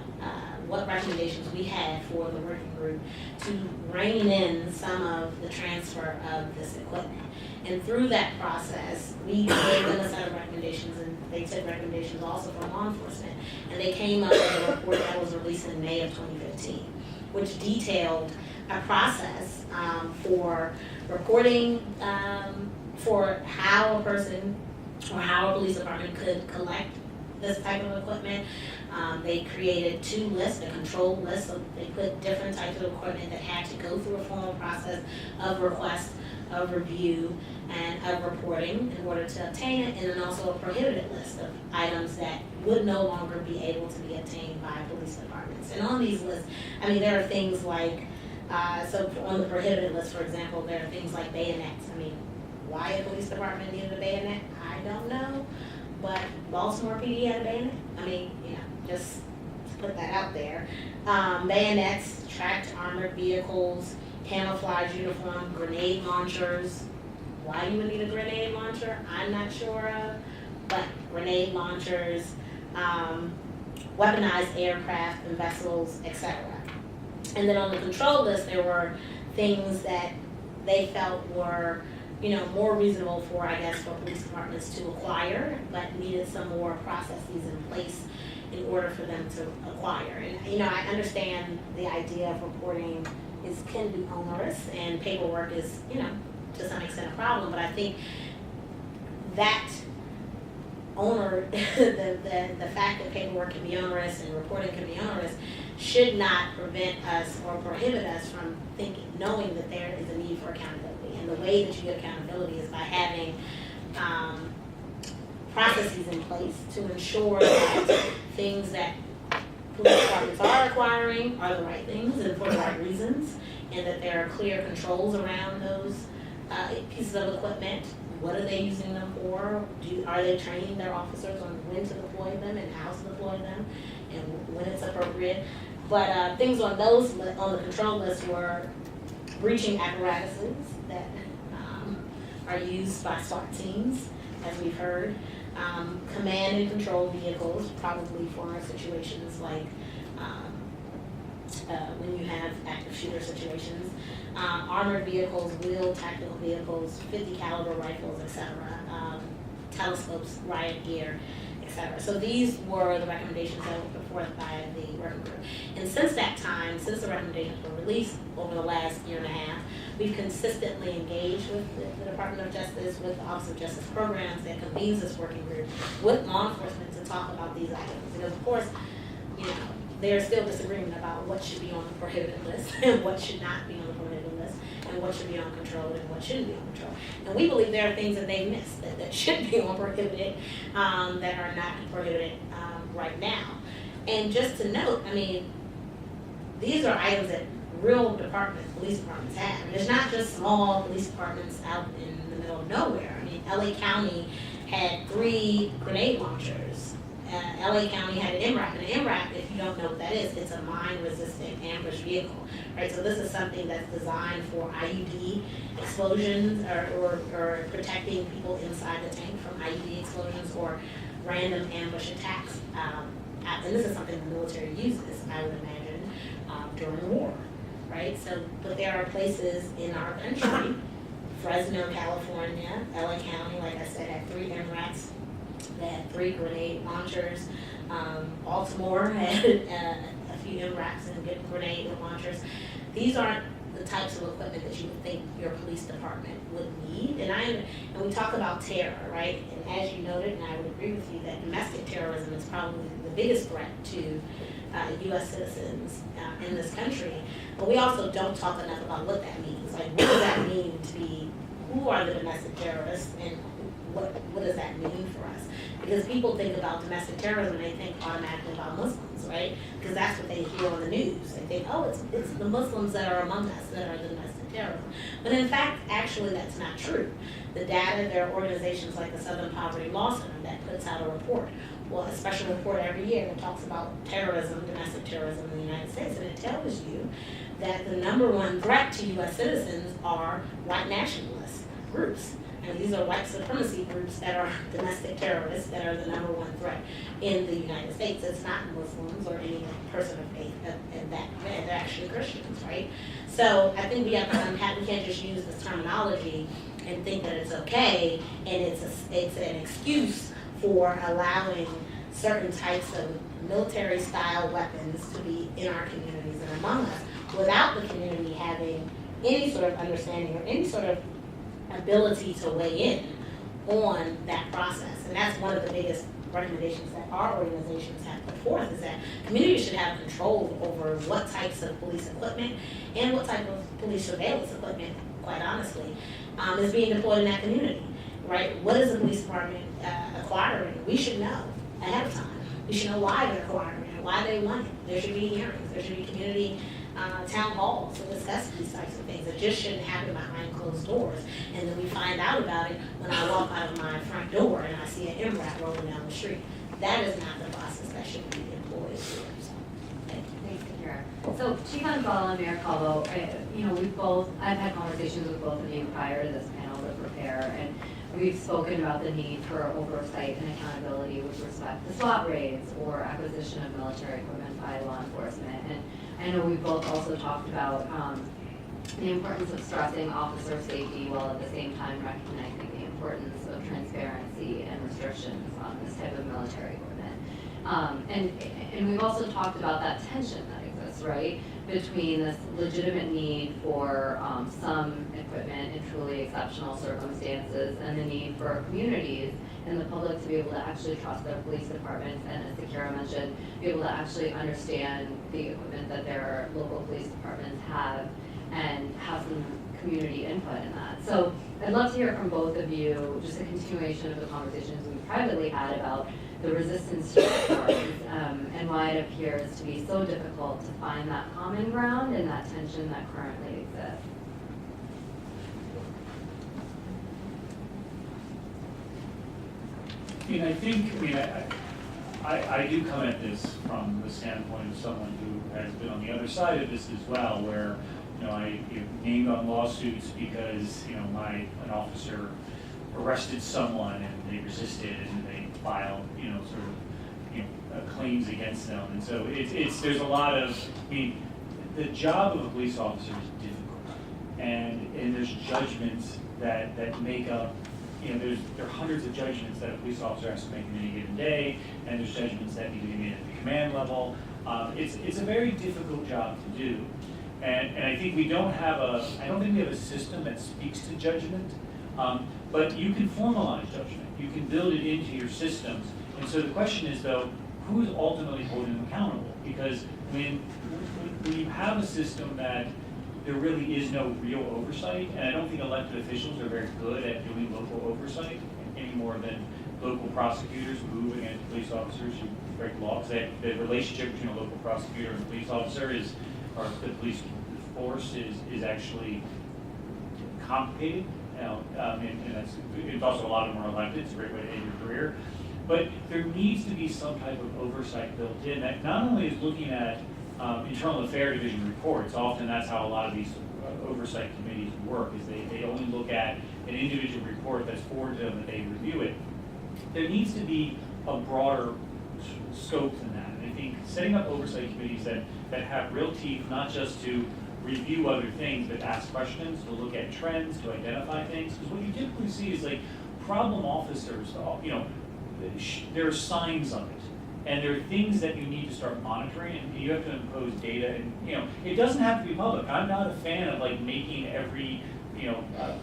what recommendations we had for the working group to rein in some of the transfer of this equipment. And through that process, we gave them a set of recommendations, and they took recommendations also from law enforcement. And they came up with a report that was released in May of 2015, which detailed a process for reporting for how a person or how a police department could collect this type of equipment. They created 2 lists, a control list, so they put different types of equipment that had to go through a formal process of request, of review, and of reporting in order to obtain it, and then also a prohibited list of items that would no longer be able to be obtained by police departments. And on these lists, there are things like, so on the prohibited list, for example, there are things like bayonets. Why a police department needed a bayonet, I don't know, but Baltimore PD had a bayonet. Just to put that out there. Bayonets, tracked armored vehicles, camouflage uniform, grenade launchers. Why you would need a grenade launcher, I'm not sure of, but grenade launchers, weaponized aircraft and vessels, etc. And then on the control list, there were things that they felt were, more reasonable for police departments to acquire, but needed some more processes in place in order for them to acquire. And, I understand the idea of reporting can be onerous, and paperwork is, to some extent a problem, but I think that the fact that paperwork can be onerous and reporting can be onerous should not prevent us or prohibit us from knowing that there is a need for accountability. And the way that you get accountability is by having processes in place to ensure that things that police departments are acquiring are the right things and for the right reasons, and that there are clear controls around those pieces of equipment. What are they using them for? Are they training their officers on when to deploy them and how to deploy them and when it's appropriate? But things on the control list were breaching apparatuses that are used by SWAT teams, as we've heard. Command and control vehicles, probably for situations like when you have active shooter situations. Armored vehicles, wheeled tactical vehicles, 50 caliber rifles, etc. Telescopes, riot gear, etc. So these were the recommendations that were put forth by the working group. And since that time, since the recommendations were released over the last year and a half, we've consistently engaged with the Department of Justice, with the Office of Justice Programs that convenes this working group, with law enforcement to talk about these items. Because of course, you know, there's still disagreement about what should be on the prohibited list and what should not be on the prohibited list, and what should be on control and what shouldn't be on control. And we believe there are things that they missed that should be on prohibited, that are not prohibited right now. And just to note, I mean, these are items that real departments, police departments have. And it's not just small police departments out in the middle of nowhere. I mean, LA County had 3 grenade launchers. LA County had an MRAP, and an MRAP, if you don't know what that is, it's a mine-resistant ambush vehicle, right? So this is something that's designed for IUD explosions or protecting people inside the tank from IUD explosions or random ambush attacks. And this is something the military uses, I would imagine, during war, right? So, but there are places in our country, Fresno, California, LA County, like I said, had 3 MRAPs. They had 3 grenade launchers. Baltimore had a few MRAPs and grenade launchers. These aren't the types of equipment that you would think your police department would need. And we talk about terror, right? And as you noted, and I would agree with you, that domestic terrorism is probably the biggest threat to U.S. citizens in this country. But we also don't talk enough about what that means. Like, what does that mean to be, who are the domestic terrorists, and what does that mean for us? Because people think about domestic terrorism and they think automatically about Muslims, right? Because that's what they hear on the news. They think, oh, it's the Muslims that are among us that are the domestic terrorism. But in fact, actually that's not true. The data, there are organizations like the Southern Poverty Law Center that puts out a report, well, a special report every year that talks about terrorism, domestic terrorism in the United States, and it tells you that the #1 threat to U.S. citizens are white nationalist groups. And these are white supremacy groups that are domestic terrorists that are the #1 threat in the United States. It's not Muslims or any person of faith, and that they're actually Christians, right? So I think we have to we can't just use this terminology and think that it's okay, and it's an excuse for allowing certain types of military-style weapons to be in our communities and among us, without the community having any sort of understanding or any sort of ability to weigh in on that process. And that's one of the biggest recommendations that our organizations have put forth, is that communities should have control over what types of police equipment and what type of police surveillance equipment, quite honestly, is being deployed in that community, right? What is the police department acquiring? We should know ahead of time. We should know why they're acquiring it, why they want it. There should be hearings, there should be community town halls to discuss these types of things. It just shouldn't happen behind closed doors. And then we find out about it when I walk out of my front door and I see an MRAP rolling down the street. That is not the process that should be employed here. So, thank you.
Thanks, Kara. So Chief Gonzalo and Mayor Calvo, I've had conversations with both of you prior to this panel to prepare, and we've spoken about the need for oversight and accountability with respect to SWAT raids or acquisition of military equipment by law enforcement. And I know we've both also talked about the importance of stressing officer safety while at the same time recognizing the importance of transparency and restrictions on this type of military equipment. And we've also talked about that tension that exists, right, between this legitimate need for some equipment in truly exceptional circumstances and the need for communities and the public to be able to actually trust their police departments, and as Sakira mentioned, be able to actually understand the equipment that their local police departments have and have some community input in that. So I'd love to hear from both of you just a continuation of the conversations we privately had about the resistance to reforms, and why it appears to be so difficult to find that common ground and that tension that currently exists.
I do come at this from the standpoint of someone who has been on the other side of this as well, where I get named on lawsuits because an officer arrested someone, they resisted and they filed, claims against them. And so there's a lot of, the job of a police officer is difficult. And there's judgments that make up, there are hundreds of judgments that a police officer has to make in any given day, and there's judgments that need to be made at the command level. It's a very difficult job to do. And I think I don't think we have a system that speaks to judgment, but you can formalize judgment. You can build it into your systems. And so the question is, though, who's ultimately holding them accountable? Because when you have a system that there really is no real oversight, and I don't think elected officials are very good at doing local oversight any more than local prosecutors move against police officers who break laws. The relationship between a local prosecutor and a police officer or the police force is actually complicated. And it's also a lot of them are elected. It's a great way to end your career. But there needs to be some type of oversight built in that not only is looking at internal affairs division reports. Often that's how a lot of these oversight committees work, is they only look at an individual report that's forwarded to them and they review it. There needs to be a broader scope than that. And I think setting up oversight committees that have real teeth, not just to review other things, but ask questions, to look at trends, to identify things. Because what you typically see is problem officers, there are signs of it. And there are things that you need to start monitoring, and you have to impose data. And it doesn't have to be public. I'm not a fan of making every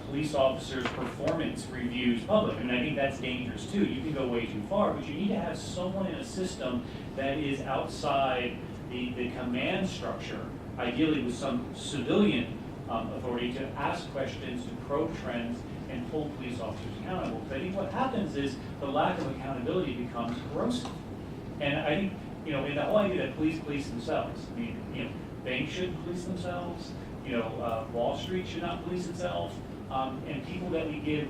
police officer's performance reviews public. I think that's dangerous too. You can go way too far, but you need to have someone in a system that is outside the command structure, ideally with some civilian authority, to ask questions, to probe trends, and hold police officers accountable. Because I think what happens is the lack of accountability becomes corrosive. And I think, in the whole idea that police themselves. Banks shouldn't police themselves. Wall Street should not police itself. And people that we give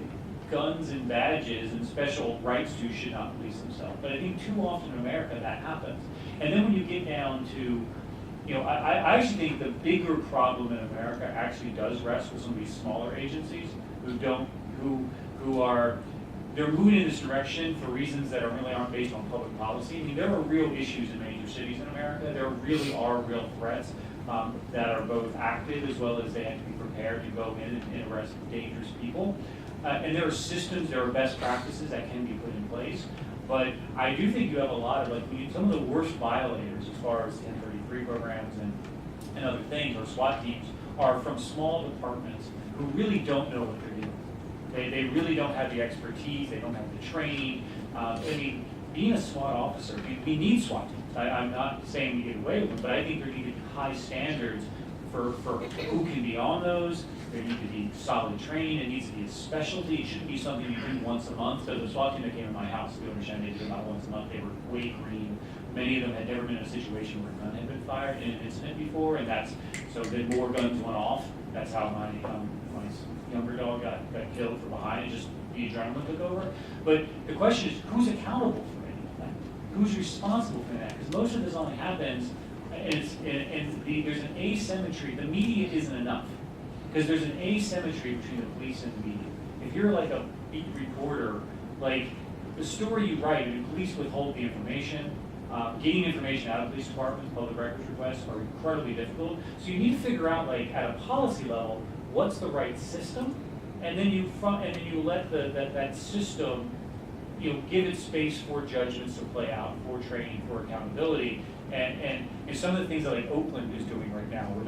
guns and badges and special rights to should not police themselves. But I think too often in America that happens. And then when you get down to, I actually think the bigger problem in America actually does rest with some of these smaller agencies they're moving in this direction for reasons that really aren't based on public policy. There are real issues in major cities in America. There really are real threats that are both active as well as they have to be prepared to go in and arrest dangerous people. And there are systems, there are best practices that can be put in place. But I do think you have a lot of, some of the worst violators as far as 1033 programs and other things, or SWAT teams, are from small departments who really don't know what they're doing. They really don't have the expertise, they don't have the training. Being a SWAT officer, we need SWAT teams. I'm not saying we get away with them, but I think there need to be high standards for who can be on those. There need to be solid training. It needs to be a specialty. It shouldn't be something you do once a month. So the SWAT team that came to my house, we understand they did about once a month. They were way green. Many of them had never been in a situation where a gun had been fired in an incident before, and so then more guns went off. That's how my younger dog got killed from behind, and just the adrenaline took over. But the question is, who's accountable for any of that? Who's responsible for that? Because most of this only happens, there's an asymmetry. The media isn't enough, because there's an asymmetry between the police and the media. If you're a beat reporter, the story you write, and the police withhold the information, getting information out of police departments, public records requests are incredibly difficult. So you need to figure out, at a policy level, what's the right system, and then you let that system, give it space for judgments to play out, for training, for accountability, and some of the things that Oakland is doing right now, where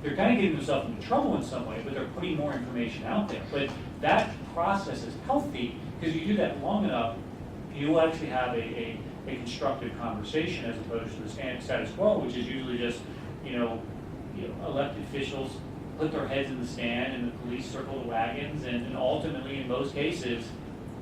they're kind of getting themselves into trouble in some way, but they're putting more information out there. But that process is healthy, because you do that long enough, you will actually have a constructive conversation, as opposed to the status quo, which is usually just elected officials put their heads in the stand and the police circle the wagons, and ultimately, in most cases,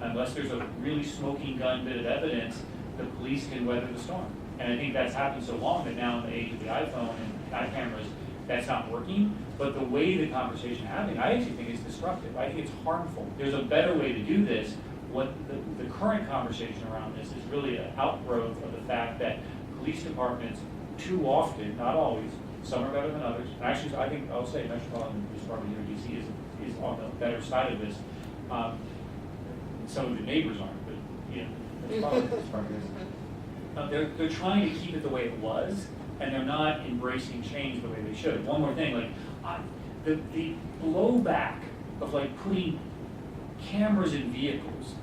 unless there's a really smoking gun bit of evidence, the police can weather the storm. And I think that's happened so long that now in the age of the iPhone and eye cameras, that's not working. But the way the conversation is happening, I actually think it's disruptive. I think it's harmful. There's a better way to do this. What the current conversation around this is really an outgrowth of the fact that police departments, too often, not always, some are better than others. Actually, I think I'll say Metropolitan Police Department here in DC is on the better side of this. some of the neighbors aren't, but, you know, that's probably they're trying to keep it the way it was, and they're not embracing change the way they should. One more thing, like, the blowback of like putting cameras in vehicles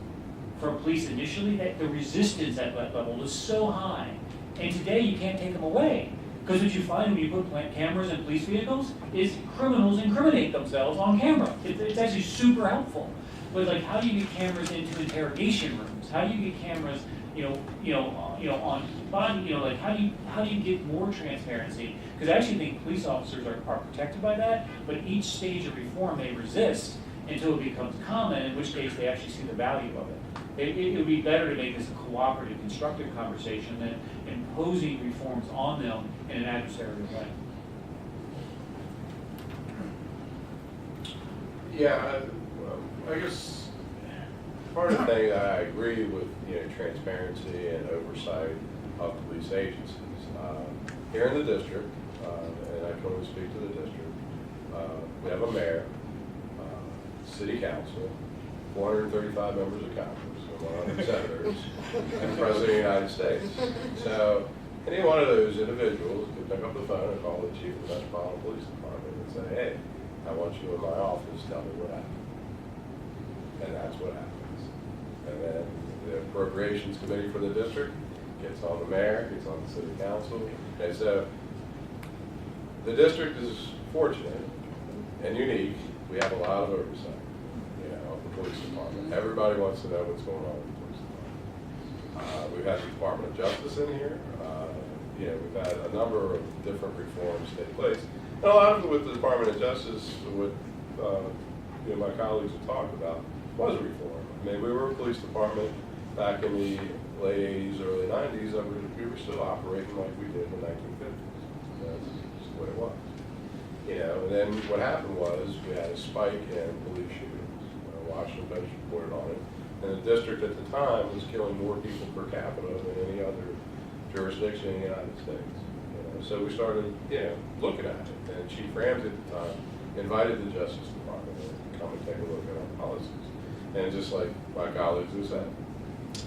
for police initially, that the resistance at that level was so high. And today you can't take them away. Because what you find when you put cameras in police vehicles is criminals incriminate themselves on camera. It's actually super helpful. But like, how do you get cameras into interrogation rooms? How do you get cameras, on body, like how do you get more transparency? Because I actually think police officers are protected by that, but each stage of reform they resist until it becomes common, in which case they actually see the value of it. It would be better to make this a cooperative, constructive conversation than imposing reforms on them in an adversarial way.
Yeah, I guess part of the thing that I agree with, transparency and oversight of police agencies. Here in the district, and I can only speak to the district, we have a mayor, city council, 435 members of Congress, and 100 senators, and the President of the United States. So any one of those individuals could pick up the phone and call the chief of the Metropolitan Police Department and say, hey, I want you in my office, tell me what happened. And that's what happens. And then the Appropriations Committee for the district gets on the mayor, gets on the city council. And so the district is fortunate and unique. We have a lot of oversight, of the police department. Everybody wants to know what's going on with the police department. We've had the Department of Justice in here. We've had a number of different reforms take place. And a lot of it with the Department of Justice, what my colleagues have talked about, was reform. I mean, we were a police department back in the late 80s, early 90s, that we were still operating like we did in the 1950s. That's just what it was. And then what happened was we had a spike in police shootings. Washington Post reported on it. And the district at the time was killing more people per capita than any other jurisdiction in the United States. So we started, looking at it. And Chief Ramsey at the time invited the Justice Department to come and take a look at our policies. And just like my colleagues have said,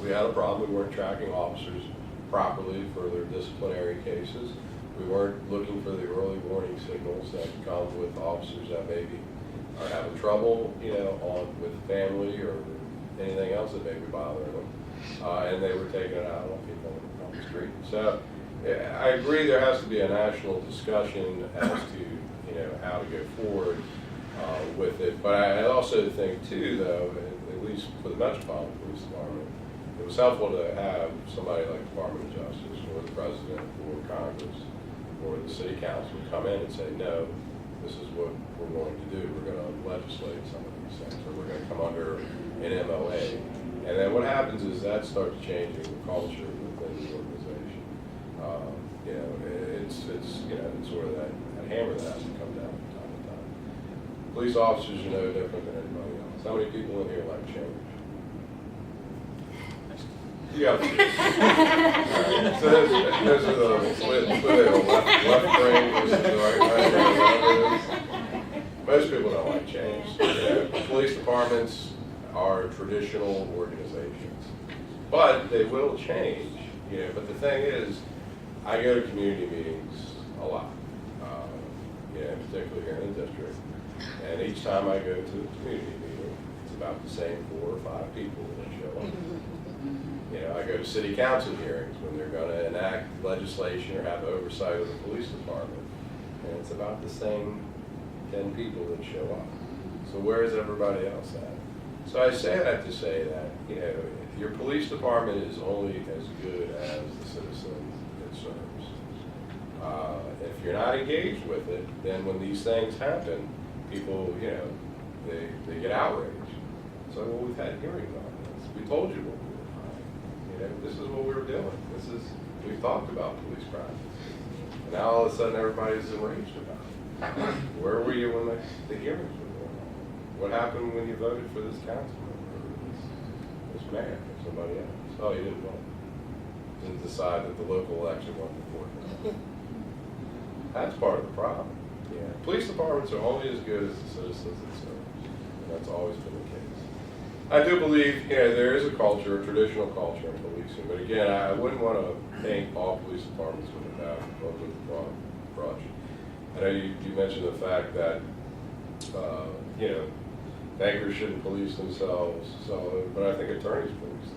we had a problem. We weren't tracking officers properly for their disciplinary cases. We weren't looking for the early warning signals that come with officers that maybe are having trouble, with family or anything else that may be bothering them. And they were taking it out on people on the street. So I agree there has to be a national discussion as to, how to go forward with it. But I also think too, though, at least for the Metropolitan Police Department, it was helpful to have somebody like the Department of Justice or the President or Congress or the City Council come in and say, no, this is what we're going to do. We're going to legislate some of these things, or we're going to come under an MOA. And then what happens is that starts changing the culture within the organization. It's sort of that hammer that has to come down from time to time. Police officers are no different than anybody else. How many people in here like change? Yeah. So those are the left brain versus the right brain. Most people don't like change. Police departments are traditional organizations, but they will change. But the thing is, I go to community meetings a lot, particularly here in the district. And each time I go to a community meeting, it's about the same 4 or 5 people that show up. I go to city council hearings when they're going to enact legislation or have oversight of the police department, and it's about the same 10 people that show up. So where is everybody else at? So I say that to say that, your police department is only as good as the citizens it serves. If you're not engaged with it, then when these things happen, people, they get outraged. So, well, we've had hearings on this. We told you what we were trying. This is what we were doing. We've talked about police practice. And now all of a sudden everybody's enraged about it. Where were you when the hearings were going on? What happened when you voted for this council member, or this mayor, or somebody else? Oh, you didn't vote. Didn't decide that the local election wasn't important. That's part of the problem. Police departments are only as good as the citizens it serves. And that's always been the case. I do believe, there is a culture, a traditional culture in policing, but again, I wouldn't want to paint all police departments with a broad brush. I know you mentioned the fact that, bankers shouldn't police themselves, but I think attorneys police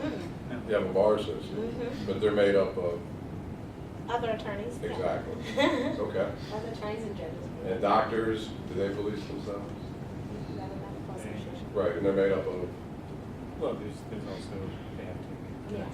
themselves. You have a bar association, but they're made up of
Other attorneys.
exactly.
Yeah.
Okay.
Other attorneys and judges.
And doctors, do they police themselves? Right, and they're made up of.
Well, there's also, they have to.
Yeah.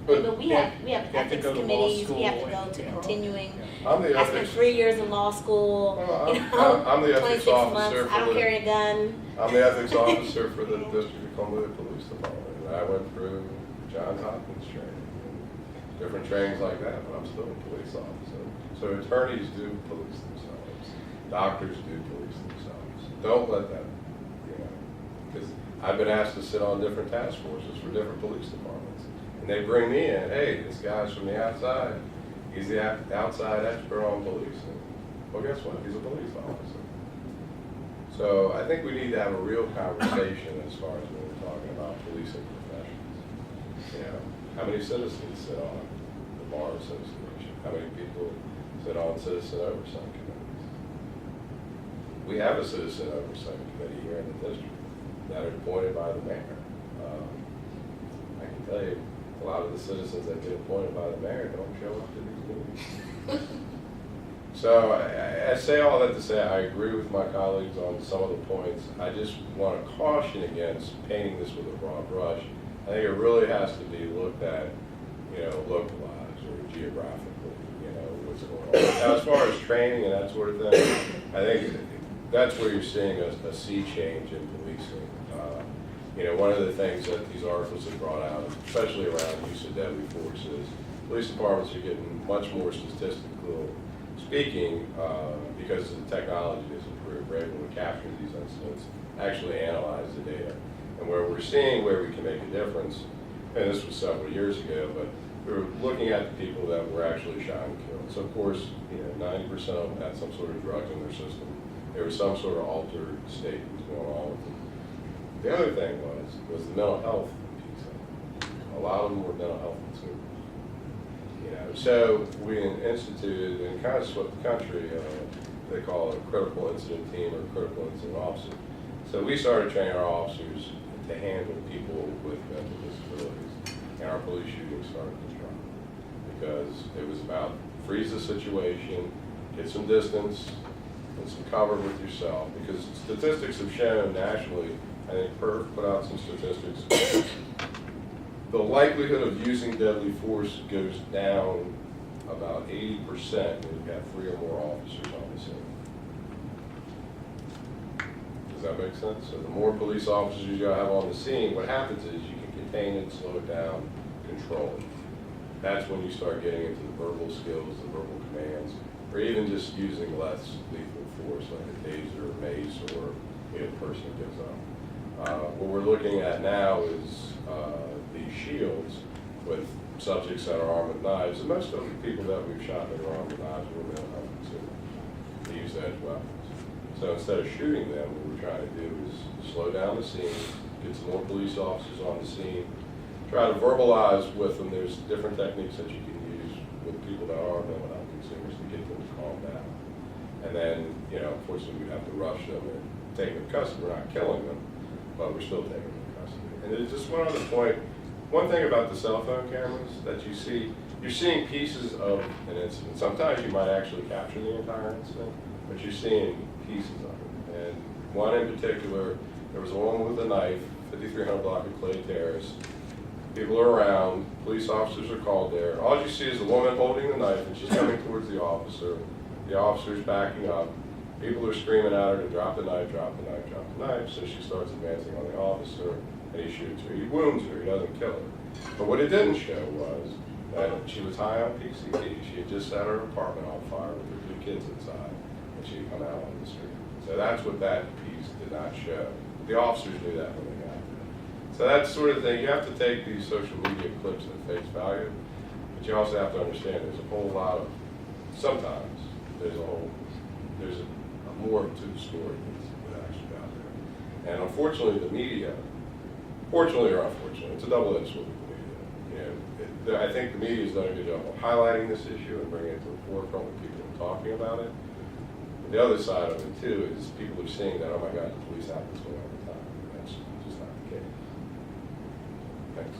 But
But we have
you have to
ethics
go to law
committees, we have to
school
go
and-
to
yeah.
continuing.
I'm the
I spent
ethics.
3 years in law school,
Well,
you know,
I'm the ethics
26 months,
officer
I don't
for the-
carry a gun.
I'm the ethics officer for the District of Columbia Police Department, and I went through Johns Hopkins training, and different trainings like that, but I'm still a police officer. So attorneys do police themselves, doctors do police themselves. Don't let that, because I've been asked to sit on different task forces for different police departments, and they bring me in, hey, this guy's from the outside, he's the outside expert on policing. Well, guess what? He's a police officer. So I think we need to have a real conversation as far as when we're talking about policing professions. How many citizens sit on the Bar Association? How many people sit on citizen oversight committees? We have a citizen oversight committee here in the district that are appointed by the mayor. I can tell you, a lot of the citizens that get appointed by the mayor don't show up to these meetings. So I say all that to say I agree with my colleagues on some of the points. I just want to caution against painting this with a broad brush. I think it really has to be looked at, localized or geographically, what's going on. Now, as far as training and that sort of thing, I think that's where you're seeing a sea change in policing. One of the things that these articles have brought out, especially around use of deadly force, is police departments are getting much more statistical speaking because the technology has improved. We're able to capture these incidents, actually analyze the data. And where we're seeing where we can make a difference, and this was several years ago, but we were looking at the people that were actually shot and killed. So of course, 90% of them had some sort of drugs in their system. There was some sort of altered state that was going on with them. The other thing was the mental health piece of it. A lot of them were mental health consumers. So we instituted and kind of swept the country, they call it a critical incident team or critical incident officer. So we started training our officers to handle people with mental disabilities, and our police shootings started to drop because it was about freeze the situation, get some distance, and some cover with yourself. Because statistics have shown nationally, I think PERF put out some statistics, the likelihood of using deadly force goes down about 80% when you've got 3 or more officers on the scene. Does that make sense? So the more police officers you have on the scene, what happens is you can contain it, slow it down, control it. That's when you start getting into the verbal skills, the verbal commands, or even just using less lethal force like a taser, or mace, or the person gives up. What we're looking at now is these shields with subjects that are armed with knives, and most of the people that we've shot that are armed with knives were mental health consumers. They use that as weapons. So instead of shooting them, what we're trying to do is slow down the scene, get some more police officers on the scene, try to verbalize with them. There's different techniques that you can use with people that are mental health consumers to get them to calm down. And then, unfortunately, we have to rush them and take them to custody. We're not killing them, but we're still taking them to custody. And there's just one other point. One thing about the cell phone cameras that you see, you're seeing pieces of an incident. Sometimes you might actually capture the entire incident, but you're seeing pieces of it. And one in particular, there was a woman with a knife, 5300 block of Clay Terrace. People are around, police officers are called there. All you see is a woman holding the knife, and she's coming towards the officer. The officer's backing up. People are screaming at her to drop the knife, drop the knife, drop the knife. So she starts advancing on the officer, and he shoots her. He wounds her, he doesn't kill her. But what it didn't show was that she was high on PCP. She had just set her apartment on fire with her 2 kids inside, and she had come out on the street. So that's what that piece did not show. The officers knew that when they got there. So that's sort of the thing. You have to take these social media clips at face value, but you also have to understand there's a whole lot of, sometimes there's a more to the story that's actually out there. And unfortunately, the media, fortunately or unfortunately, it's a double-edged sword with the media. I think the media has done a good job of highlighting this issue and bringing it to the forefront when people are talking about it. But the other side of it, too, is people are seeing that, oh my God, the police have this way all the time. That's just not the case. Thanks.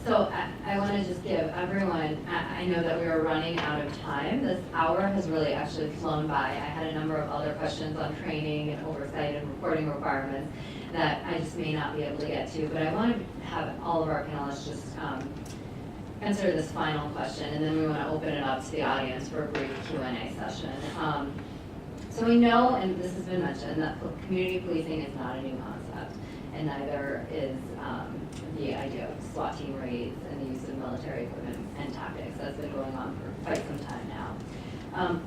So I want to just give everyone, I know that we are running out of time. This hour has really actually flown by. I had a number of other questions on training and oversight and reporting requirements that I just may not be able to get to, but I want to have all of our panelists just answer this final question, and then we want to open it up to the audience for a brief Q&A session. So we know, and this has been mentioned, that community policing is not a new concept, and neither is the idea of SWAT team raids and the use of military equipment and tactics. That's been going on for quite some time now.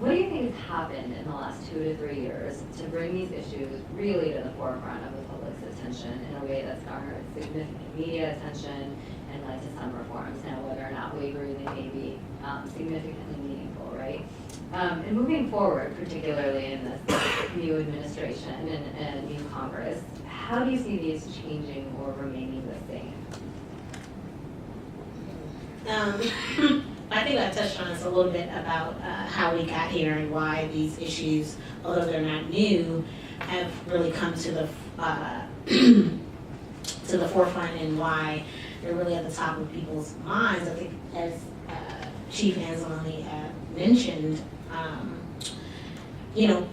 What do you think has happened in the last 2 to 3 years to bring these issues really to the forefront of the public's attention in a way that's garnered significant media attention and led to some reforms? Now, whether or not we agree they may be significantly meaningful, right? And moving forward, particularly in this new administration and new Congress, how do you see these changing or remaining the same?
I think I touched on this a little bit about how we got here and why these issues, although they're not new, have really come to the to the forefront and why they're really at the top of people's minds. I think, as Chief Anzalone mentioned,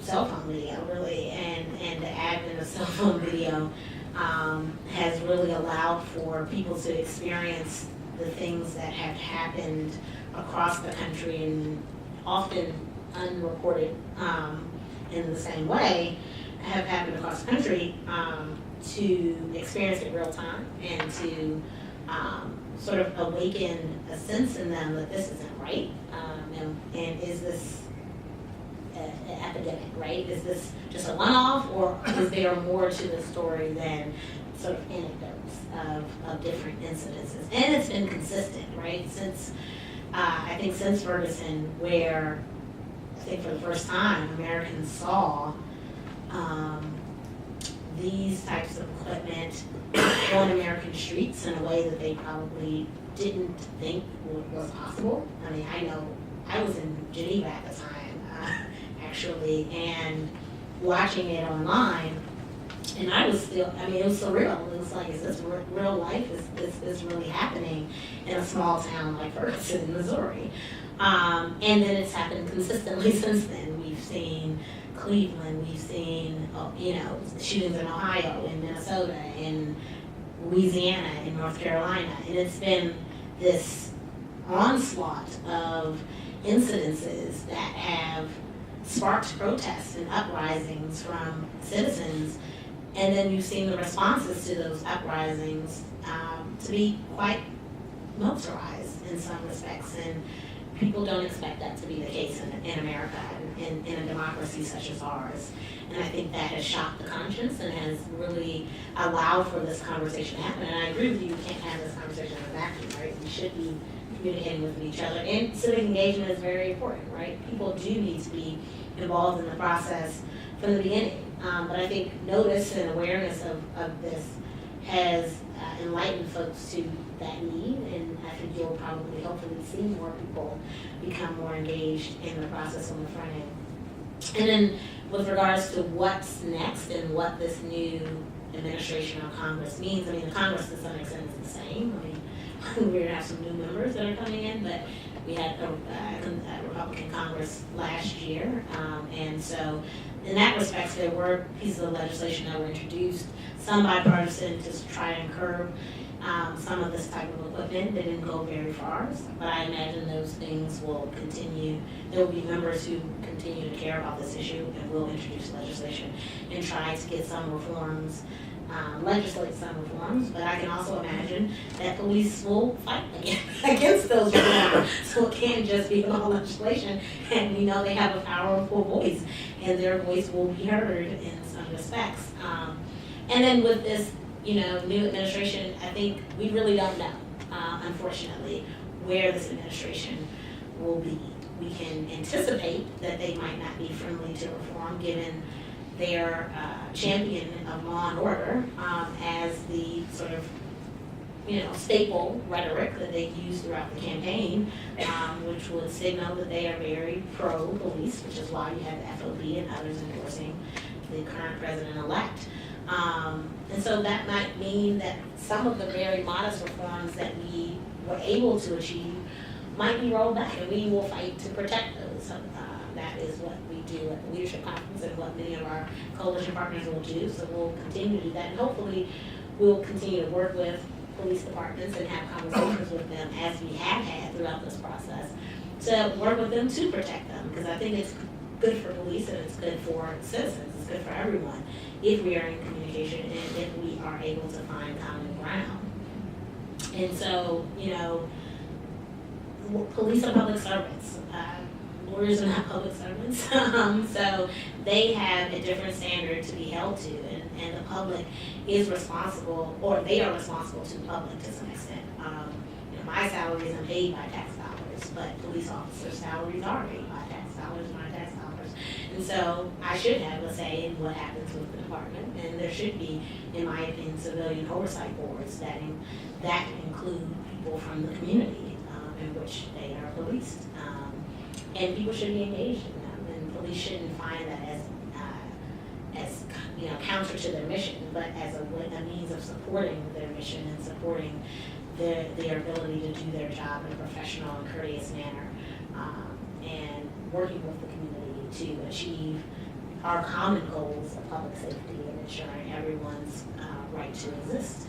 cell phone video really, and the advent of cell phone video has really allowed for people to experience the things that have happened across the country and often unreported in the same way have happened across the country to experience it real time and to sort of awaken a sense in them that this isn't right, and is this an epidemic, right? Is this just a one-off, or is there more to the story than sort of anecdotes of different incidences? And it's been consistent, right? Since, I think since Ferguson, where I think for the first time Americans saw these types of equipment on American streets in a way that they probably didn't think was possible. I mean, I know I was in Geneva at the time, actually, and watching it online, and I was still, I mean, it was surreal. It was like, is this real life? Is this really happening in a small town like Ferguson, Missouri? And then it's happened consistently since then. We've seen Cleveland, we've seen, shootings in Ohio, in Minnesota, in Louisiana, in North Carolina, and it's been this onslaught of incidences that have sparked protests and uprisings from citizens, and then you've seen the responses to those uprisings to be quite militarized in some respects, and people don't expect that to be the case in America, in a democracy such as ours. And I think that has shocked the conscience and has really allowed for this conversation to happen. And I agree with you, we can't have this conversation in a vacuum, right? We should be communicating with each other. And civic engagement is very important, right? People do need to be involved in the process from the beginning. But I think notice and awareness of this has enlightened folks to that need, and I think you'll probably hopefully see more people become more engaged in the process on the front end. And then with regards to what's next and what this new administration or Congress means, I mean, the Congress to some extent is the same. I mean, we're going to have some new members that are coming in, but we had a Republican Congress last year, and so in that respect, there were pieces of legislation that were introduced, some bipartisan, to try and curb some of this type of equipment. They didn't go very far, but I imagine those things will continue. There will be members who continue to care about this issue and will introduce legislation and try to get some reforms, legislate some reforms, but I can also imagine that police will fight against those reforms. So it can't just be all legislation, and we know they have a powerful voice, and their voice will be heard in some respects. And then with this, new administration, I think we really don't know, unfortunately, where this administration will be. We can anticipate that they might not be friendly to reform, given their champion of law and order as the sort of staple rhetoric that they use throughout the campaign, which would signal that they are very pro-police, which is why you have the FOP and others endorsing the current president-elect. And so that might mean that some of the very modest reforms that we were able to achieve might be rolled back, and we will fight to protect those. That is what we do at the leadership conference and what many of our coalition partners will do. So we'll continue to do that, and hopefully we'll continue to work with police departments and have conversations with them as we have had throughout this process to work with them to protect them, because I think it's good for police and it's good for citizens, it's good for everyone if we are in communication and if we are able to find common ground. And so, police are public servants. Lawyers are not public servants. So they have a different standard to be held to, and the public is responsible, or they are responsible to the public to some extent. My salary isn't paid by tax dollars, but police officers' salaries are paid by tax dollars, my tax dollars. And so I should have a say in what happens with the department, and there should be, in my opinion, civilian oversight boards that include people from the community in which they are policed. And people should be engaged in them, and police shouldn't find that as counter to their mission, but as a means of supporting their mission and supporting their ability to do their job in a professional and courteous manner, and working with the community to achieve our common goals of public safety and ensuring everyone's right to exist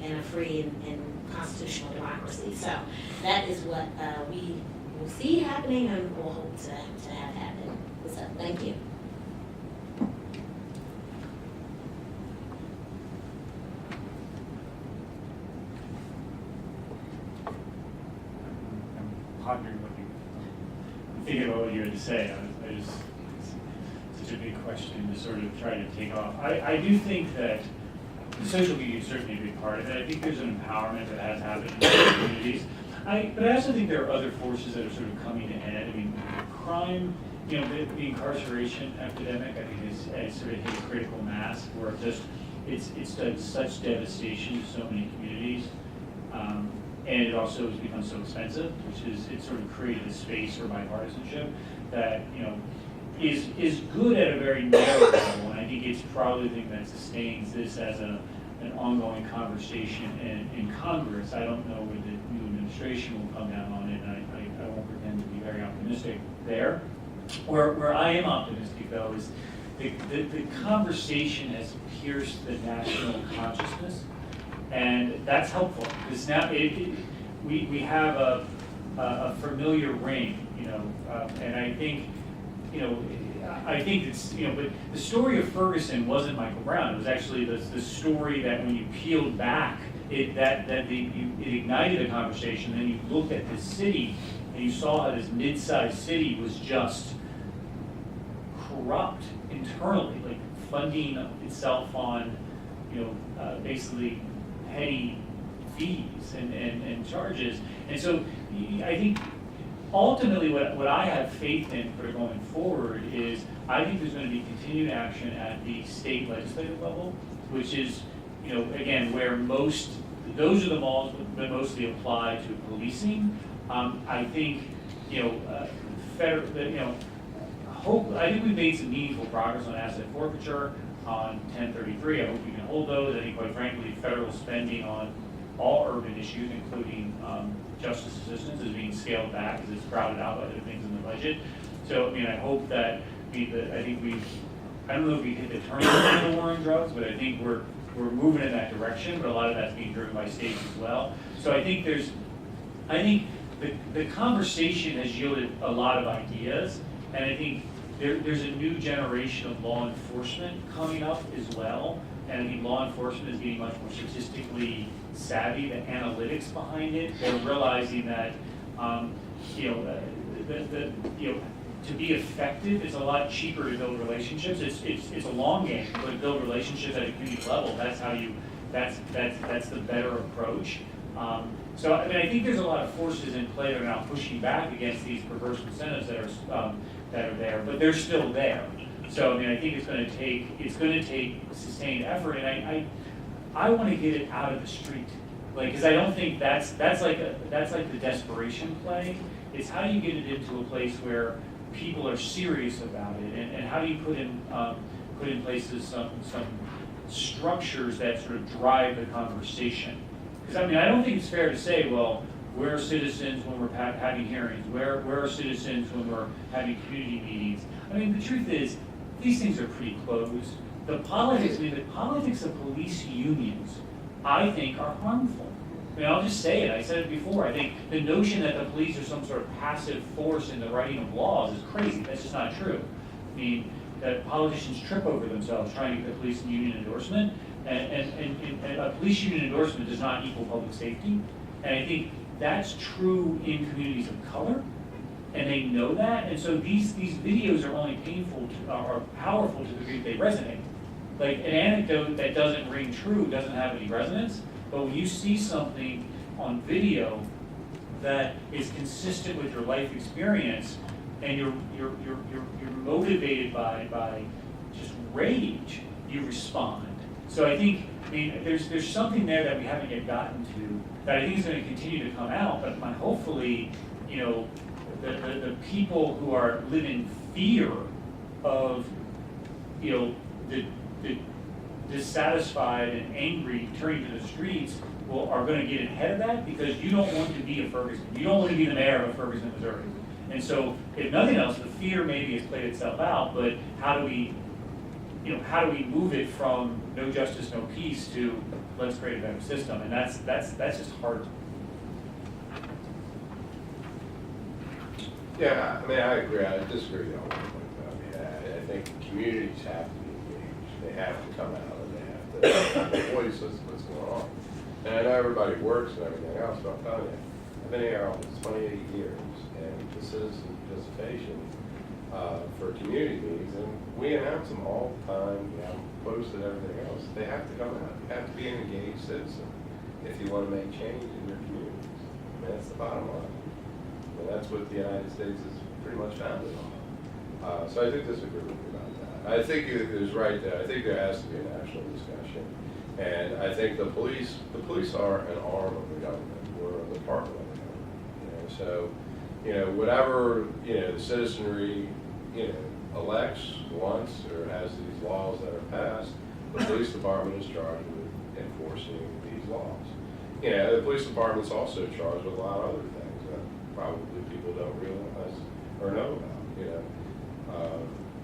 in a free and constitutional democracy. So that is what we will see happening and we'll hope to have happen. So thank you.
I'm pondering what I'm thinking about what you had to say. I just, it's such a big question to sort of try to take off. I do think that social media is certainly a big part of it. I think there's an empowerment that has happened in some communities. But I also think there are other forces that are sort of coming to head. I mean, crime, the incarceration epidemic, I think has sort of hit a critical mass where it's done such devastation to so many communities. And it also has become so expensive, it's sort of created a space for bipartisanship that, is good at a very narrow level. And I think it's probably the thing that sustains this as an ongoing conversation in Congress. I don't know where the new administration will come down on it, and I won't pretend to be very optimistic there. Where I am optimistic, though, is the conversation has pierced the national consciousness, and that's helpful, because now we have a familiar ring, and I think, I think it's, but the story of Ferguson wasn't Michael Brown. It was actually the story that when you peeled back, it ignited a conversation. Then you looked at this city and you saw how this mid-sized city was just corrupt internally, like funding itself on, basically petty fees and charges. And so I think ultimately, what I have faith in for going forward is I think there's going to be continued action at the state legislative level, which is, again, where those are the laws that mostly apply to policing. I think, I think we've made some meaningful progress on asset forfeiture on 1033. I hope we can hold those. I think, quite frankly, federal spending on all urban issues, including justice assistance, is being scaled back as it's crowded out by other things in the budget. So, I hope that I don't know if we hit the turning point of the war on drugs, but I think we're moving in that direction, but a lot of that's being driven by states as well. So I think the conversation has yielded a lot of ideas, and I think there's a new generation of law enforcement coming up as well, and I think law enforcement is getting much more statistically savvy, the analytics behind it. They're realizing that, to be effective, it's a lot cheaper to build relationships. It's a long game, but to build relationships at a community level, that's the better approach. So I think there's a lot of forces in play that are now pushing back against these perverse incentives that are there, but they're still there. So, I mean, I think it's gonna take sustained effort, and I wanna get it out of the street. Like, cause I don't think that's like the desperation play. It's how do you get it into a place where people are serious about it, and how do you put in places some structures that sort of drive the conversation. Because I mean, I don't think it's fair to say, well, where are citizens when we're having hearings? Where are citizens when we're having community meetings? I mean, the truth is, these things are pretty closed. The politics of police unions, I think, are harmful. I mean, I'll just say it, I said it before, I think the notion that the police are some sort of passive force in the writing of laws is crazy, that's just not true. I mean, that politicians trip over themselves trying to get the police union endorsement, and a police union endorsement does not equal public safety, and I think that's true in communities of color, and they know that, and so these videos are only are powerful to the degree they resonate. Like, an anecdote that doesn't ring true doesn't have any resonance, but when you see something on video that is consistent with your life experience, and you're motivated by just rage, you respond. So I think, I mean, there's something there that we haven't yet gotten to that I think is going to continue to come out, but hopefully, you know, the people who are live in fear of, you know, the dissatisfied and angry turning to the streets are going to get ahead of that, because you don't want to be a Ferguson. You don't want to be the mayor of Ferguson, Missouri. And so, if nothing else, the fear maybe has played itself out, but how do we move it from no justice, no peace to let's create a better system? And that's just hard.
Yeah, I mean, I agree. I disagree on one point. I mean, I think communities have to be engaged. They have to come out, and they have to voice what's going on. And I know everybody works and everything else, but I'm telling you, I've been here almost 28 years, and the citizen participation for community meetings, and we announce them all the time. We have them posted, everything else. They have to come out. You have to be an engaged citizen if you want to make change in your communities. I mean, that's the bottom line. And that's what the United States is pretty much founded on. So I do disagree with you about that. I think it is right that I think there has to be a national discussion. And I think the police are an arm of the government. We're a department of the government. You know, so, you know, whatever, you know, the citizenry, you know, elects, wants, or has these laws that are passed, the police department is charged with enforcing these laws. You know, the police department's also charged with a lot of other things that probably people don't realize or know about. You know,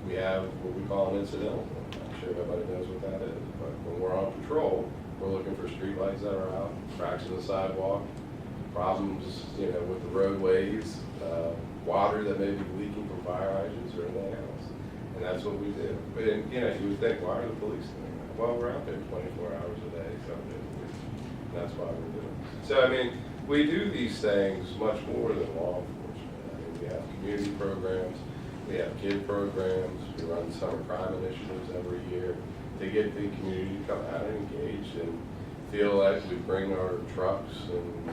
we have what we call an incidental. I'm sure everybody knows what that is. But when we're on patrol, we're looking for street lights that are out, cracks in the sidewalk, problems, you know, with the roadways, water that may be leaking from fire hydrants or anything else. And that's what we do. But, you know, you would think, why are the police doing that? Well, we're out there 24 hours a day, 7 days a week. And that's why we're doing it. So, I mean, we do these things much more than law enforcement. I mean, we have community programs, we have kid programs, we run summer crime initiatives every year to get the community to come out and engage and feel like we bring our trucks, and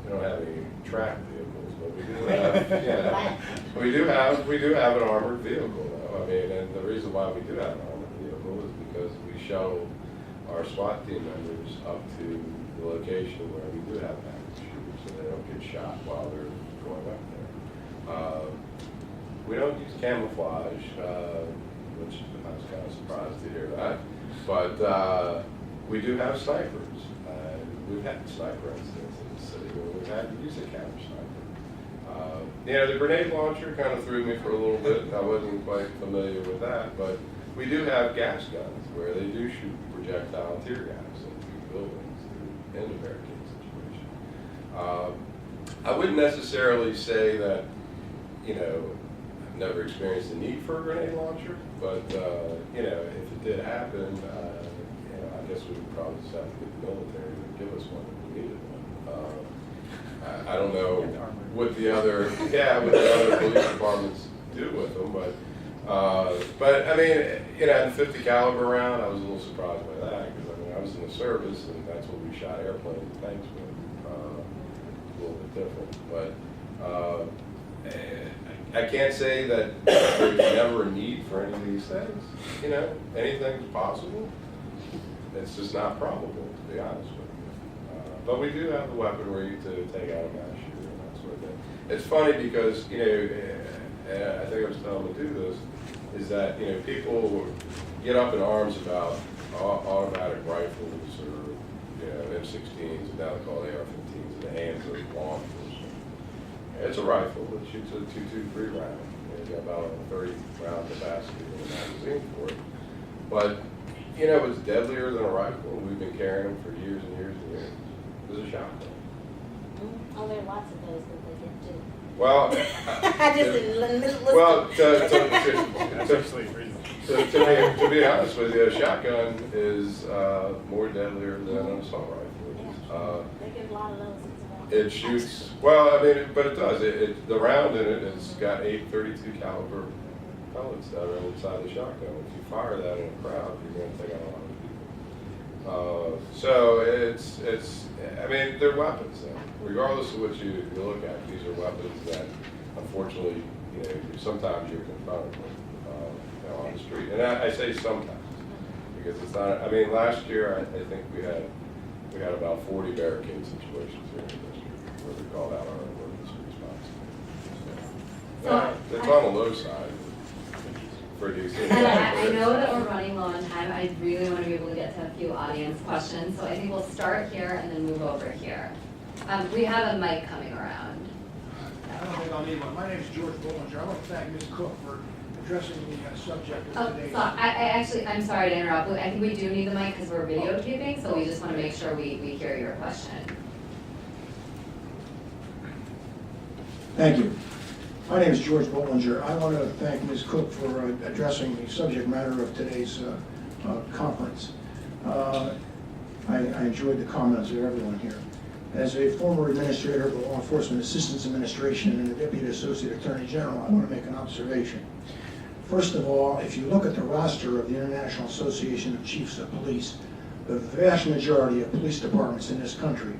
we don't have any track vehicles, but we do have, yeah, we do have an armored vehicle though. I mean, and the reason why we do have an armored vehicle is because we shuttle our SWAT team members up to the location where we do have active shooters, so they don't get shot while they're going up there. We don't use camouflage, which I was kind of surprised to hear that, but we do have snipers. We've had sniper incidents in the city where we've had to use a counter sniper. You know, the grenade launcher kind of threw me for a little bit. I wasn't quite familiar with that, but we do have gas guns where they do shoot projectile tear gas into buildings in the barricade situation. I wouldn't necessarily say that, you know, I've never experienced the need for a grenade launcher, but you know, if it did happen, you know, I guess we would probably just have to get the military to give us one if we needed one. I don't know what the other police departments do with them, but I mean, you know, the 50 caliber round, I was a little surprised by that, because I mean, I was in the service and that's what we shot airplanes and tanks with. A little bit different, but I can't say that there's never a need for any of these things. You know, anything's possible. It's just not probable, to be honest with you. But we do have the weaponry to take out a mass shooter and that sort of thing. It's funny because, you know, I think I was telling them to do this, is that, you know, people get up in arms about automatic rifles or, you know, M16s, and now they call it AR-15s in the hands of law enforcement. It's a rifle that shoots a .223 round. You got about a 30-round capacity in the magazine for it. But, you know, it's deadlier than a rifle. We've been carrying them for years and years and years. It's a shotgun.
Oh, there are lots of those that they get too.
Well,
I just didn't listen.
well,
That's actually reasonable.
to be honest with you, a shotgun is more deadlier than an assault rifle.
They get a lot of those as well.
It shoots, well, I mean, but it does. The round in it has got 8.32 caliber pellets that are inside the shotgun. If you fire that in a crowd, you're going to take out a lot of people. So it's. I mean, they're weapons. Regardless of what you look at, these are weapons that, unfortunately, you know, sometimes you're confronted with you know, on the street. And I say sometimes because it's not. I mean, last year I think we had about 40 barricade situations here in the district where we called out our emergency response. So, it's on the low side for DC.
And I know that we're running low on time. I really want to be able to get to a few audience questions, so I think we'll start here and then move over here. We have a mic coming around.
I don't think I'll need one. My name is George Bollinger. I want to thank Ms. Cook for addressing the subject of today's.
I'm sorry to interrupt. I think we do need the mic because we're videotaping, so we just want to make sure we hear your question.
Thank you. My name is George Bollinger. I want to thank Ms. Cook for addressing the subject matter of today's conference. I enjoyed the comments of everyone here. As a former administrator of the Law Enforcement Assistance Administration and a Deputy Associate Attorney General, I want to make an observation. First of all, if you look at the roster of the International Association of Chiefs of Police, the vast majority of police departments in this country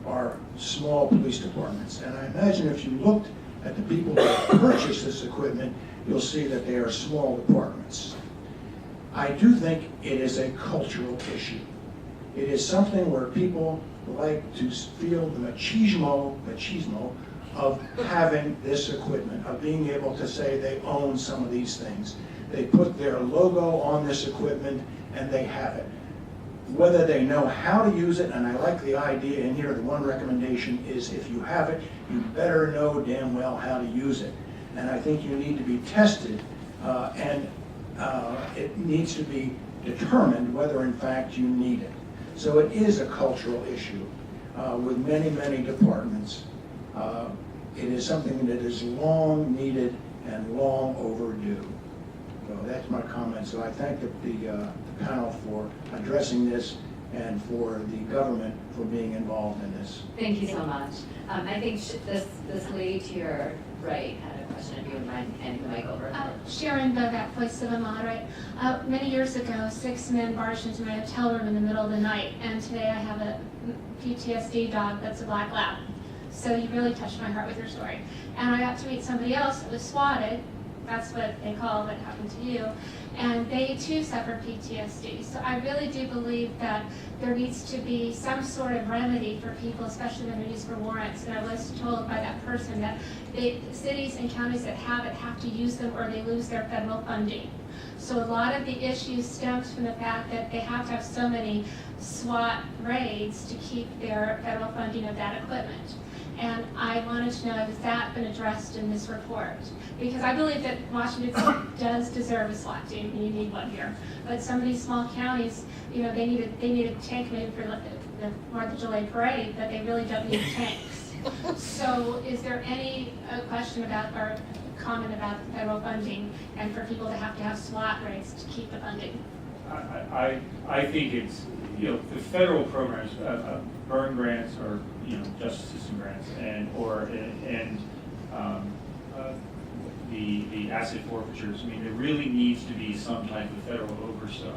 are small police departments. And I imagine if you looked at the people that purchase this equipment, you'll see that they are small departments. I do think it is a cultural issue. It is something where people like to feel the machismo of having this equipment, of being able to say they own some of these things. They put their logo on this equipment and they have it. Whether they know how to use it, and I like the idea in here, the one recommendation is if you have it, you better know damn well how to use it. And I think you need to be tested and it needs to be determined whether in fact you need it. So it is a cultural issue with many, many departments. It is something that is long needed and long overdue. So that's my comment. So I thank the panel for addressing this and for the government for being involved in this.
Thank you so much. I think this lady to your right had a question, if you wouldn't mind handing the mic over.
Sharon Bogart, Voice of a Moderate. Many years ago, 6 men barged into my hotel room in the middle of the night, and today I have a PTSD dog that's a black lab. So you really touched my heart with your story. And I got to meet somebody else that was swatted. That's what they call what happened to you. And they too suffer PTSD. So I really do believe that there needs to be some sort of remedy for people, especially when they're used for warrants. And I was told by that person that the cities and counties that have it have to use them or they lose their federal funding. So a lot of the issues stems from the fact that they have to have so many SWAT raids to keep their federal funding of that equipment. And I wanted to know, has that been addressed in this report? Because I believe that Washington does deserve a SWAT team, and you need one here. But some of these small counties, you know, they need a tank maybe for the 4th of July parade, but they really don't need tanks. So is there any question about or comment about the federal funding and for people to have SWAT raids to keep the funding?
I think it's, you know, the federal programs, burn grants or, you know, justice system grants, and the the asset forfeitures. I mean, there really needs to be some type of federal oversight,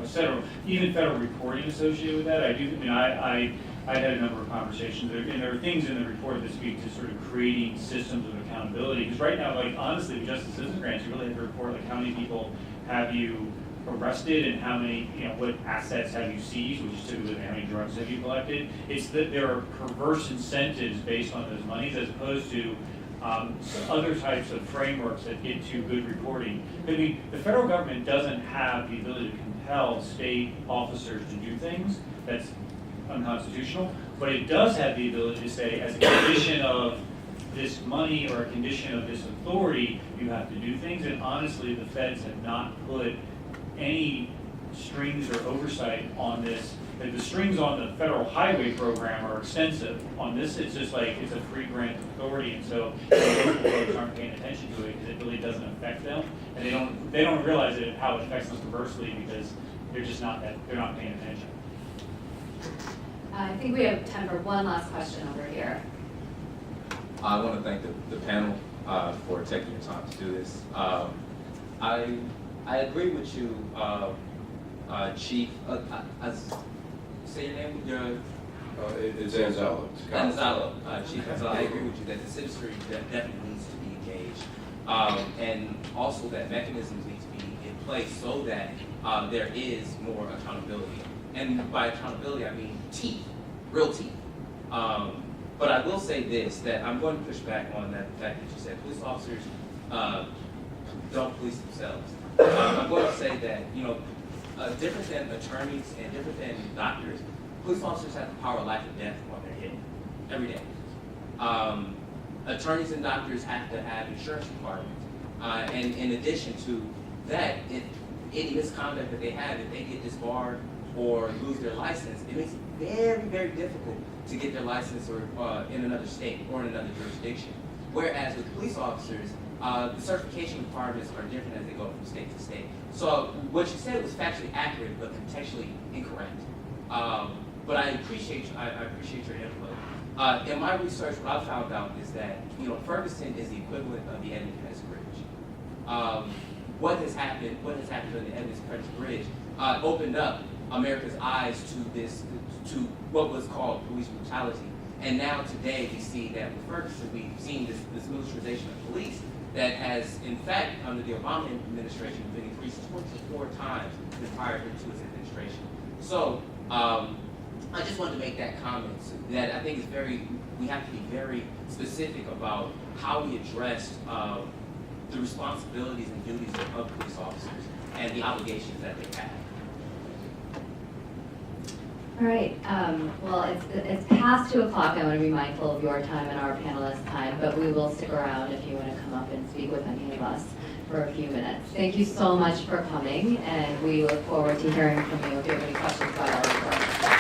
even federal reporting associated with that. I had a number of conversations, and there are things in the report that speak to sort of creating systems of accountability. Because right now, like honestly, with Justice Citizen Grants, you really have to report like how many people have you arrested and how many, what assets have you seized, which is typically how many drugs have you collected. It's that there are perverse incentives based on those monies as opposed to other types of frameworks that get to good reporting. I mean, the federal government doesn't have the ability to compel state officers to do things. That's unconstitutional, but it does have the ability to say, as a condition of this money or a condition of this authority, you have to do things. And honestly, the feds have not put any strings or oversight on this. The strings on the federal highway program are extensive. On this, it's just like it's a free grant of authority, and so local folks aren't paying attention to it because it really doesn't affect them, and they don't realize it how it affects them perversely because they're not paying attention.
I think we have time for one last question over here.
I want to thank the panel for taking your time to do this. I agree with you, Chief. Say your name.
It's Anzalo.
Anzalo, Chief. So I agree with you that the citizenry definitely needs to be engaged, and also that mechanisms need to be in place so that there is more accountability. And by accountability, I mean teeth, real teeth. But I will say this, that I'm going to push back on that fact that you said police officers don't police themselves. I'm going to say that, different than attorneys and different than doctors, police officers have the power of life and death on their head every day. Attorneys and doctors have to have insurance requirements. And in addition to that, if any misconduct that they have, if they get disbarred or lose their license, it makes it very, very difficult to get their license or in another state or in another jurisdiction. Whereas with police officers, the certification requirements are different as they go from state to state. So what you said was factually accurate, but contextually incorrect. But I appreciate your input. In my research, what I found out is that Ferguson is the equivalent of the Edmund Pettus Bridge. What has happened on the Edmund Pettus Bridge opened up America's eyes to what was called police brutality. And now today we see that with Ferguson, we've seen this militarization of police that has, in fact, under the Obama administration, been increased 24 times prior to his administration. So I just wanted to make that comment that I think is we have to be very specific about how we address the responsibilities and duties of police officers and the obligations that they have.
All right, well, it's past 2 o'clock. I want to be mindful of your time and our panelists' time, but we will stick around if you want to come up and speak with any of us for a few minutes. Thank you so much for coming, and we look forward to hearing from you if you have any questions about our report.